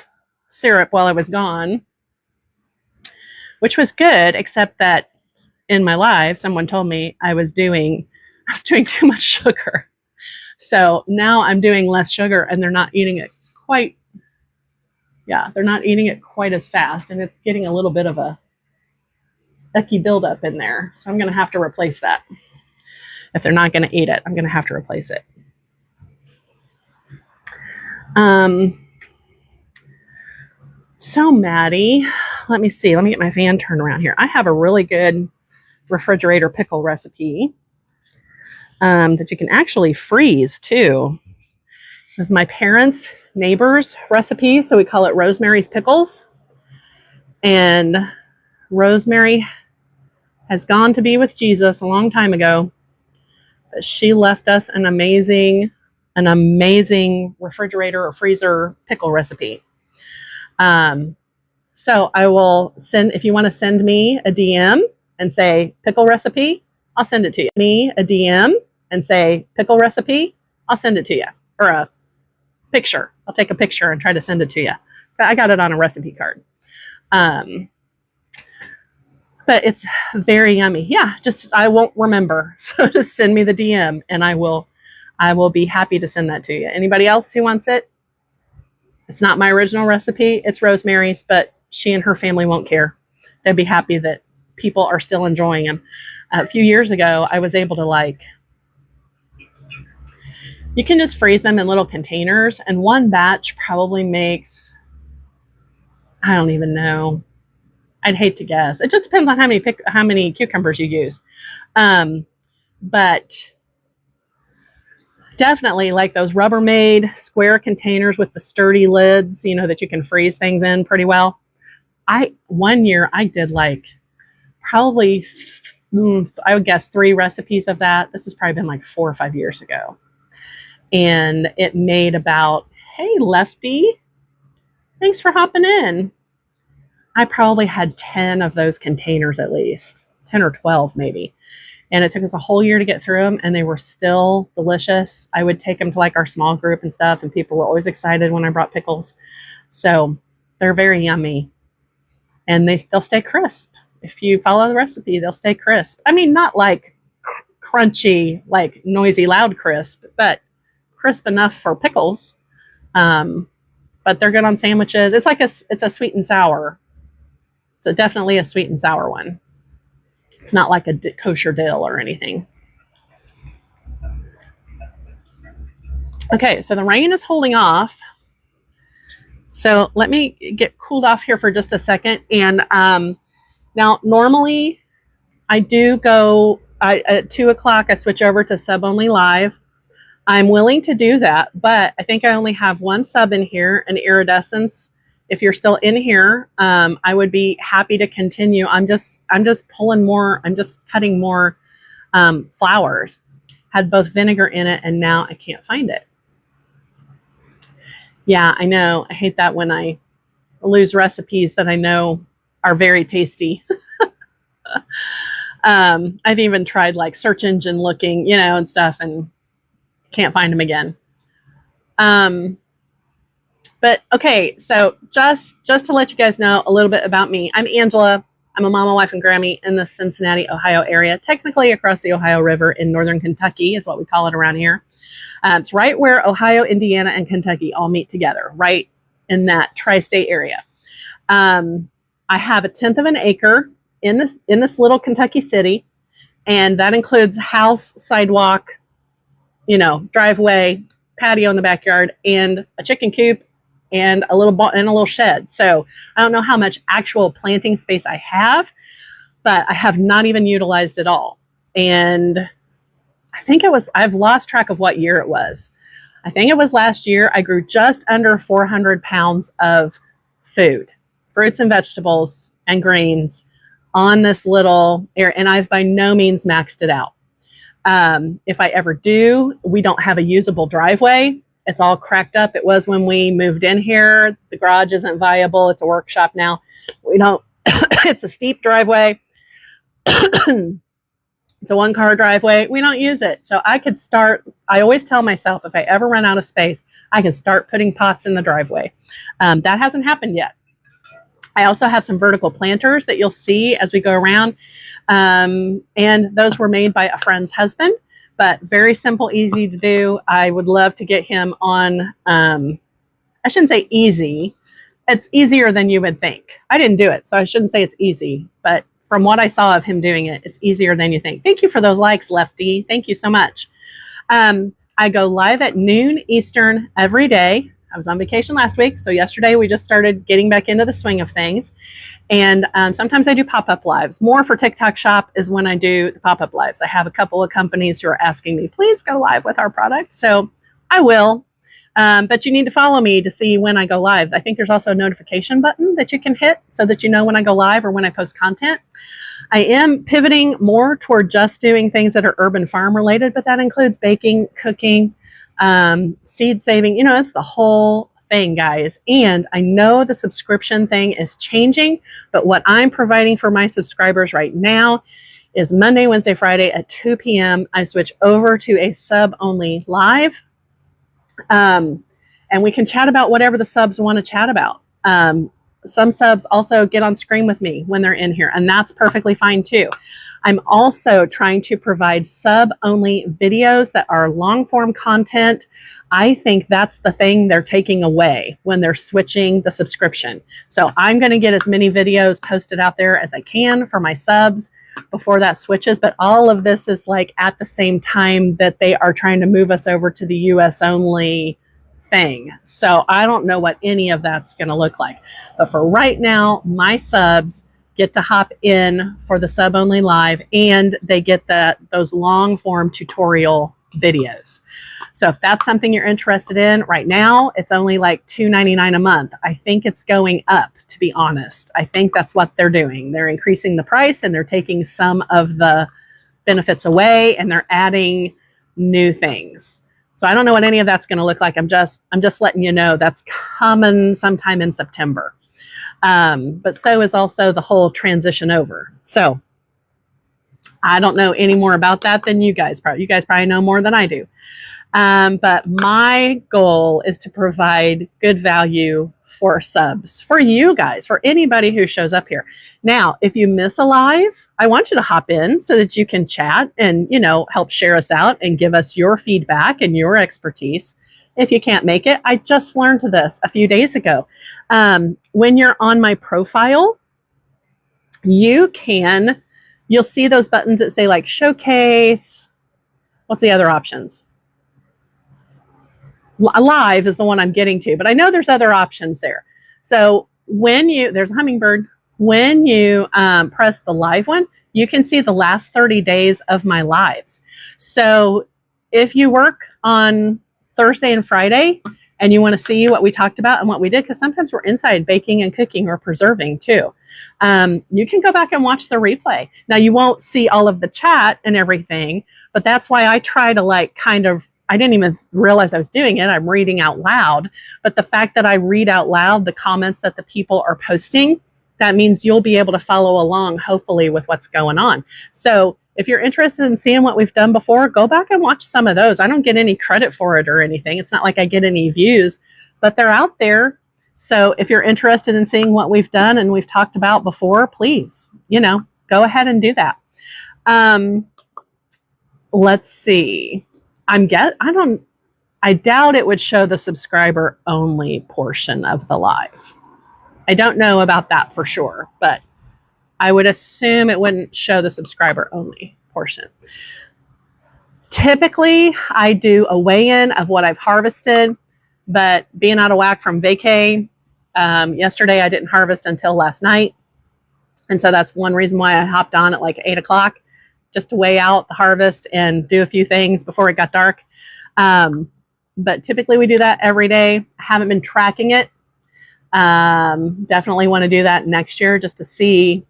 syrup while I was gone, which was good, except that in my life, someone told me I was doing too much sugar. So now I'm doing less sugar, and they're not eating it quite Yeah, they're not eating it quite as fast, and it's getting a little bit of a icky buildup in there. So I'm going to have to replace that. If they're not going to eat it, I'm going to have to replace it. So Maddie, let me see. Let me get my fan turned around here. I have a really good refrigerator pickle recipe that you can actually freeze too. This is my parents' neighbor's recipe, so we call it Rosemary's Pickles. And Rosemary has gone to be with Jesus a long time ago, but she left us an amazing refrigerator or freezer pickle recipe. So I will send, if you want to send me a DM and say pickle recipe, I'll send it to you. Me a DM and say pickle recipe, I'll send it to you. Or a picture. I'll take a picture and try to send it to you. I got it on a recipe card. But it's very yummy. Yeah, just I won't remember. So just send me the DM and I will be happy to send that to you. Anybody else who wants it? It's not my original recipe. It's Rosemary's, but she and her family won't care. They'd be happy that people are still enjoying them. A few years ago, I was able to you can just freeze them in little containers, and one batch probably makes, I don't even know. I'd hate to guess. It just depends on how many cucumbers you use. But definitely like those Rubbermaid square containers with the sturdy lids, that you can freeze things in pretty well. One year I did probably, I would guess 3 recipes of that. This has probably been 4 or 5 years ago. And it made about, hey, Lefty, thanks for hopping in. I probably had 10 of those containers at least, 10 or 12 maybe. And it took us a whole year to get through them, and they were still delicious. I would take them to our small group and stuff, and people were always excited when I brought pickles. So they're very yummy, and they'll stay crisp. If you follow the recipe, they'll stay crisp. I mean, not crunchy, noisy, loud crisp, but crisp enough for pickles. But they're good on sandwiches. It's a sweet and sour. So definitely a sweet and sour one. It's not like a kosher dill or anything. Okay, so the rain is holding off. So let me get cooled off here for just a second. And now normally I do go, at 2 o'clock, I switch over to sub only live. I'm willing to do that, but I think I only have 1 sub in here, an iridescence. If you're still in here, I would be happy to continue. I'm just pulling more. I'm just cutting more flowers. Had both vinegar in it, and now I can't find it. Yeah, I know. I hate that when I lose recipes that I know are very tasty. I've even tried search engine looking, and stuff, and can't find them again. But okay, so just to let you guys know a little bit about me. I'm Angela. I'm a mama, wife, and Grammy in the Cincinnati, Ohio area, technically across the Ohio River in northern Kentucky is what we call it around here. It's right where Ohio, Indiana, and Kentucky all meet together, right in that tri-state area. I have 1/10 of an acre in this little Kentucky city, and that includes house, sidewalk, driveway, patio in the backyard, and a chicken coop, and a little shed. So I don't know how much actual planting space I have, but I have not even utilized it all. And I think I've lost track of what year it was. I think it was last year. I grew just under 400 pounds of food, fruits and vegetables and grains on this little area. And I've by no means maxed it out. If I ever do, we don't have a usable driveway. It's all cracked up. It was when we moved in here. The garage isn't viable. It's a workshop now. We don't, it's a steep driveway. It's a 1-car driveway. We don't use it. So I always tell myself if I ever run out of space, I can start putting pots in the driveway. That hasn't happened yet. I also have some vertical planters that you'll see as we go around. And those were made by a friend's husband, but very simple, easy to do. I would love to get him on, I shouldn't say easy, it's easier than you would think. I didn't do it, so I shouldn't say it's easy, but from what I saw of him doing it, it's easier than you think. Thank you for those likes, Lefty. Thank you so much. I go live at noon Eastern every day. I was on vacation last week, so yesterday we just started getting back into the swing of things. And sometimes I do pop-up lives. More for TikTok Shop is when I do the pop-up lives. I have a couple of companies who are asking me, please go live with our product. So I will. But you need to follow me to see when I go live. I think there's also a notification button that you can hit so that you know when I go live or when I post content. I am pivoting more toward just doing things that are urban farm related, but that includes baking, cooking, seed saving. You know, it's the whole thing, guys. And I know the subscription thing is changing, but what I'm providing for my subscribers right now is Monday, Wednesday, Friday at 2 p.m. I switch over to a sub-only live. And we can chat about whatever the subs want to chat about. Some subs also get on screen with me when they're in here, and that's perfectly fine too. I'm also trying to provide sub-only videos that are long-form content. I think that's the thing they're taking away when they're switching the subscription. So I'm going to get as many videos posted out there as I can for my subs before that switches. But all of this is like at the same time that they are trying to move us over to the US only thing. So I don't know what any of that's going to look like. But for right now, my subs get to hop in for the sub only live, and they get those long form tutorial videos. So if that's something you're interested in right now, it's only like $2.99 a month. I think it's going up, to be honest. I think that's what they're doing. They're increasing the price and they're taking some of the benefits away and they're adding new things. So I don't know what any of that's going to look like. I'm just letting you know that's coming sometime in September. But so is also the whole transition over. So I don't know any more about that than you guys. You guys probably know more than I do. But my goal is to provide good value for subs, for you guys, for anybody who shows up here. Now, if you miss a live, I want you to hop in so that you can chat and, you know, help share us out and give us your feedback and your expertise. If you can't make it, I just learned this a few days ago. When you're on my profile, you'll see those buttons that say like showcase. What's the other options? Live is the one I'm getting to, but I know there's other options there. So there's a hummingbird. When you press the live one, you can see the last 30 days of my lives. So if you work on Thursday and Friday and you want to see what we talked about and what we did, because sometimes we're inside baking and cooking or preserving too, you can go back and watch the replay. Now you won't see all of the chat and everything, but that's why I try to I didn't even realize I was doing it. I'm reading out loud, but the fact that I read out loud the comments that the people are posting, that means you'll be able to follow along, hopefully, with what's going on. So if you're interested in seeing what we've done before, go back and watch some of those. I don't get any credit for it or anything. It's not like I get any views, but they're out there. So if you're interested in seeing what we've done and we've talked about before, please, go ahead and do that. Let's see. I doubt it would show the subscriber only portion of the live. I don't know about that for sure, but I would assume it wouldn't show the subscriber only portion. Typically, I do a weigh-in of what I've harvested, but being out of whack from vacay, yesterday I didn't harvest until last night. And so that's one reason why I hopped on at like 8 o'clock. Just to weigh out the harvest and do a few things before it got dark. But typically we do that every day. I haven't been tracking it. Definitely want to do that next year just to see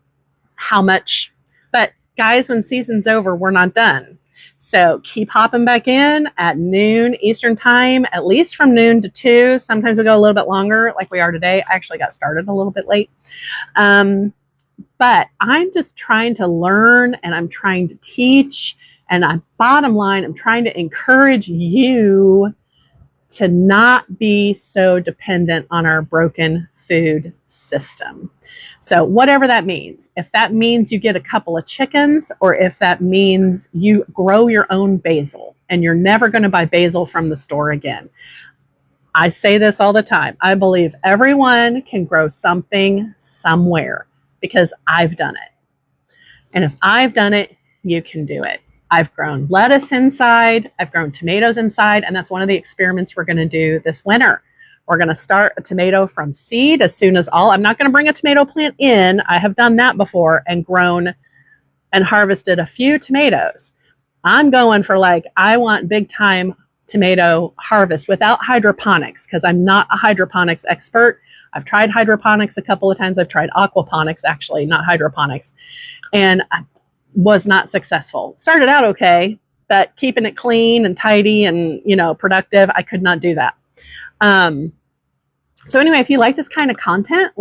how much. But guys, when season's over, we're not done. So keep hopping back in at noon Eastern time, at least from noon to 2. Sometimes we go a little bit longer like we are today. I actually got started a little bit late. But I'm just trying to learn and I'm trying to teach. And bottom line, I'm trying to encourage you to not be so dependent on our broken food system. So whatever that means, if that means you get a couple of chickens, or if that means you grow your own basil and you're never going to buy basil from the store again, I say this all the time. I believe everyone can grow something somewhere because I've done it. And if I've done it, you can do it. I've grown lettuce inside, I've grown tomatoes inside, and that's one of the experiments we're going to do this winter. We're going to start a tomato from seed as soon as I'm not going to bring a tomato plant in. I have done that before and grown and harvested a few tomatoes. I'm going for I want big time tomato harvest without hydroponics because I'm not a hydroponics expert. I've tried hydroponics a couple of times. I've tried aquaponics, actually, not hydroponics, and I was not successful. Started out okay, but keeping it clean and tidy and, productive, I could not do that. So anyway, if you like this kind of content,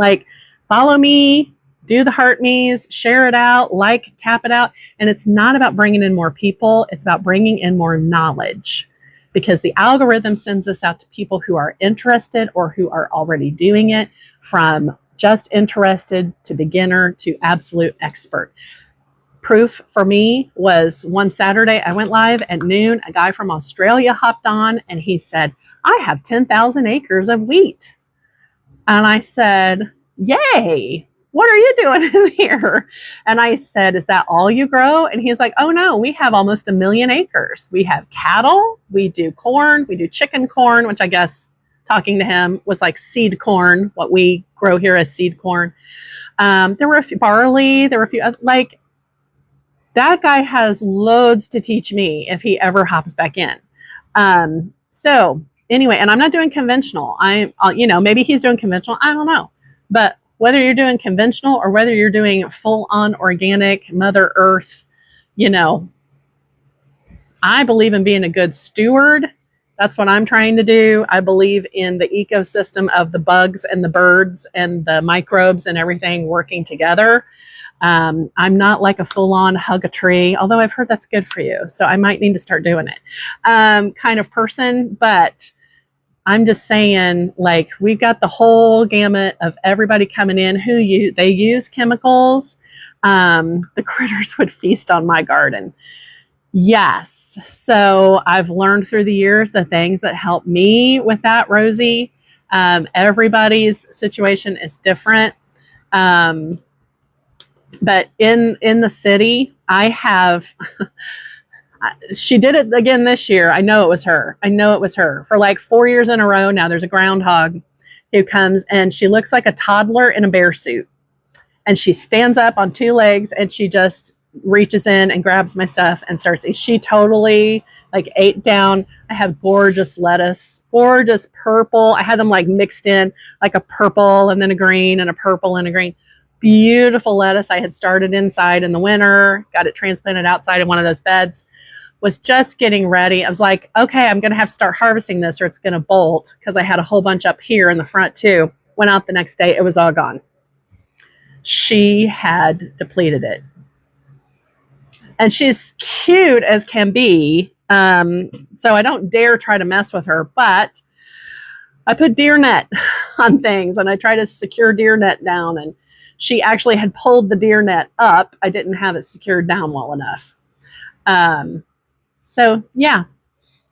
follow me, do the heart me's, share it out, tap it out. And it's not about bringing in more people. It's about bringing in more knowledge because the algorithm sends this out to people who are interested or who are already doing it, from just interested to beginner to absolute expert. Proof for me was one Saturday I went live at noon. A guy from Australia hopped on and he said, I have 10,000 acres of wheat. And I said, yay, what are you doing in here? And I said, is that all you grow? And he's like, oh no, we have almost 1 million acres. We have cattle, we do corn, we do chicken corn, which I guess talking to him was like seed corn, what we grow here as seed corn. There were a few barley, there were a few, that guy has loads to teach me if he ever hops back in. So anyway, and I'm not doing conventional. Maybe he's doing conventional. I don't know. But whether you're doing conventional or whether you're doing full on organic, Mother Earth, I believe in being a good steward. That's what I'm trying to do. I believe in the ecosystem of the bugs and the birds and the microbes and everything working together. I'm not like a full-on hug a tree, although I've heard that's good for you. So I might need to start doing it kind of person. But I'm just saying, we've got the whole gamut of everybody coming in they use chemicals. The critters would feast on my garden. Yes. So I've learned through the years the things that help me with that, Rosie. Everybody's situation is different. But in the city, I have, she did it again this year. I know it was her. For 4 years in a row now, there's a groundhog who comes and she looks like a toddler in a bear suit. And she stands up on 2 legs and she just reaches in and grabs my stuff and starts. She totally ate down. I have gorgeous lettuce, gorgeous purple. I had them mixed in a purple and then a green and a purple and a green. Beautiful lettuce. I had started inside in the winter, got it transplanted outside in one of those beds, was just getting ready. I was like, okay, I'm going to have to start harvesting this or it's going to bolt because I had a whole bunch up here in the front too. Went out the next day. It was all gone. She had depleted it. And she's cute as can be. So I don't dare try to mess with her, but I put deer net on things and I try to secure deer net down, and she actually had pulled the deer net up. I didn't have it secured down well enough. So yeah.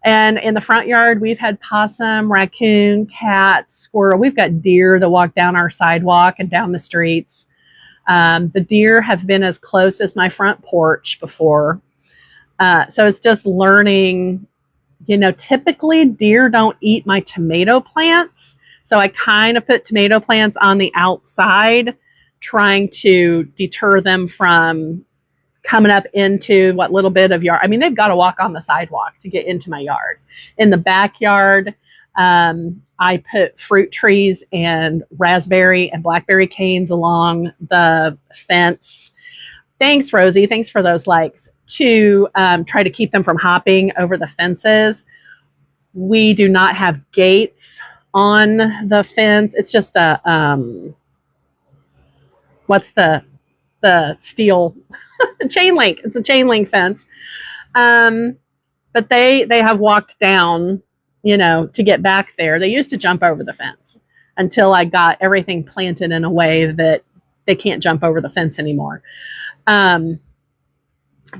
And in the front yard, we've had possum, raccoon, cat, squirrel. We've got deer that walk down our sidewalk and down the streets. The deer have been as close as my front porch before. So it's just learning, typically deer don't eat my tomato plants. So I kind of put tomato plants on the outside, trying to deter them from coming up into what little bit of yard. I mean, they've got to walk on the sidewalk to get into my yard. In the backyard, I put fruit trees and raspberry and blackberry canes along the fence. Thanks, Rosie. Thanks for those likes. To try to keep them from hopping over the fences. We do not have gates on the fence. It's just a, what's the steel chain link. It's a chain link fence. But they have walked down, to get back there. They used to jump over the fence until I got everything planted in a way that they can't jump over the fence anymore.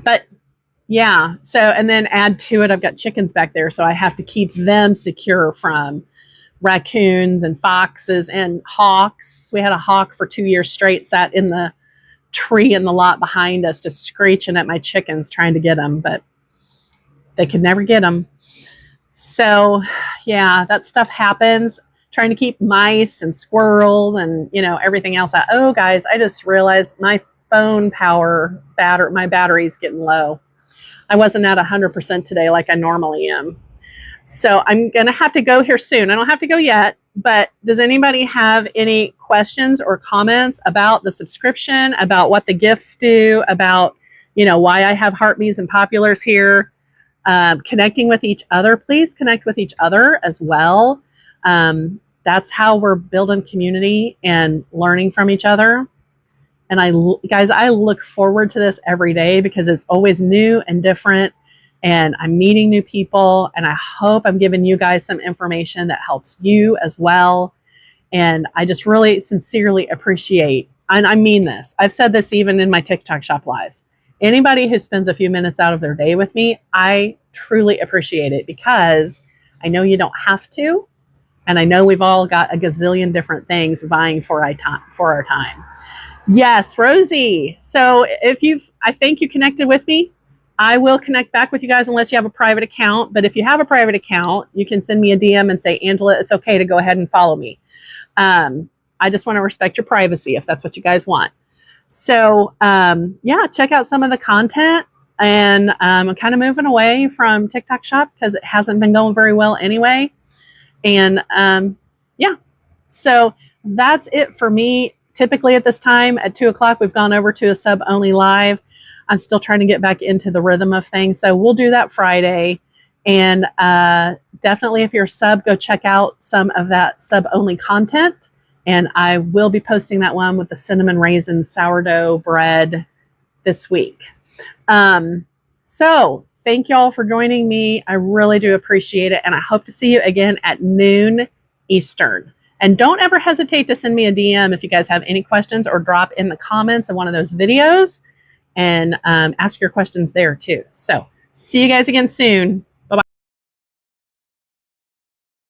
But yeah, so, and then add to it, I've got chickens back there, so I have to keep them secure from raccoons and foxes and hawks. We had a hawk for 2 years straight, sat in the tree in the lot behind us, just screeching at my chickens trying to get them, but they could never get them. So yeah, that stuff happens. Trying to keep mice and squirrels and, you know, everything else out. Oh guys, I just realized my phone power my battery's getting low. I wasn't at 100% today like I normally am. So I'm going to have to go here soon. I don't have to go yet, but does anybody have any questions or comments about the subscription, about what the gifts do, about, you know, why I have heartbeats and populars here, connecting with each other? Please connect with each other as well. That's how we're building community and learning from each other. And guys, I look forward to this every day because it's always new and different. And I'm meeting new people, and I hope I'm giving you guys some information that helps you as well. And I just really sincerely appreciate, and I mean this, I've said this even in my TikTok shop lives, anybody who spends a few minutes out of their day with me, I truly appreciate it because I know you don't have to. And I know we've all got a gazillion different things vying for our time. Yes, Rosie. So I think you connected with me. I will connect back with you guys unless you have a private account. But if you have a private account, you can send me a DM and say, Angela, it's okay to go ahead and follow me. I just want to respect your privacy if that's what you guys want. So yeah, check out some of the content. And I'm kind of moving away from TikTok shop because it hasn't been going very well anyway. And yeah, so that's it for me. Typically at this time at 2 o'clock, we've gone over to a sub only live. I'm still trying to get back into the rhythm of things. So we'll do that Friday. And definitely if you're a sub, go check out some of that sub only content. And I will be posting that one with the cinnamon raisin sourdough bread this week. So thank y'all for joining me. I really do appreciate it. And I hope to see you again at noon Eastern. And don't ever hesitate to send me a DM if you guys have any questions, or drop in the comments of one of those videos and ask your questions there too. So see you guys again soon.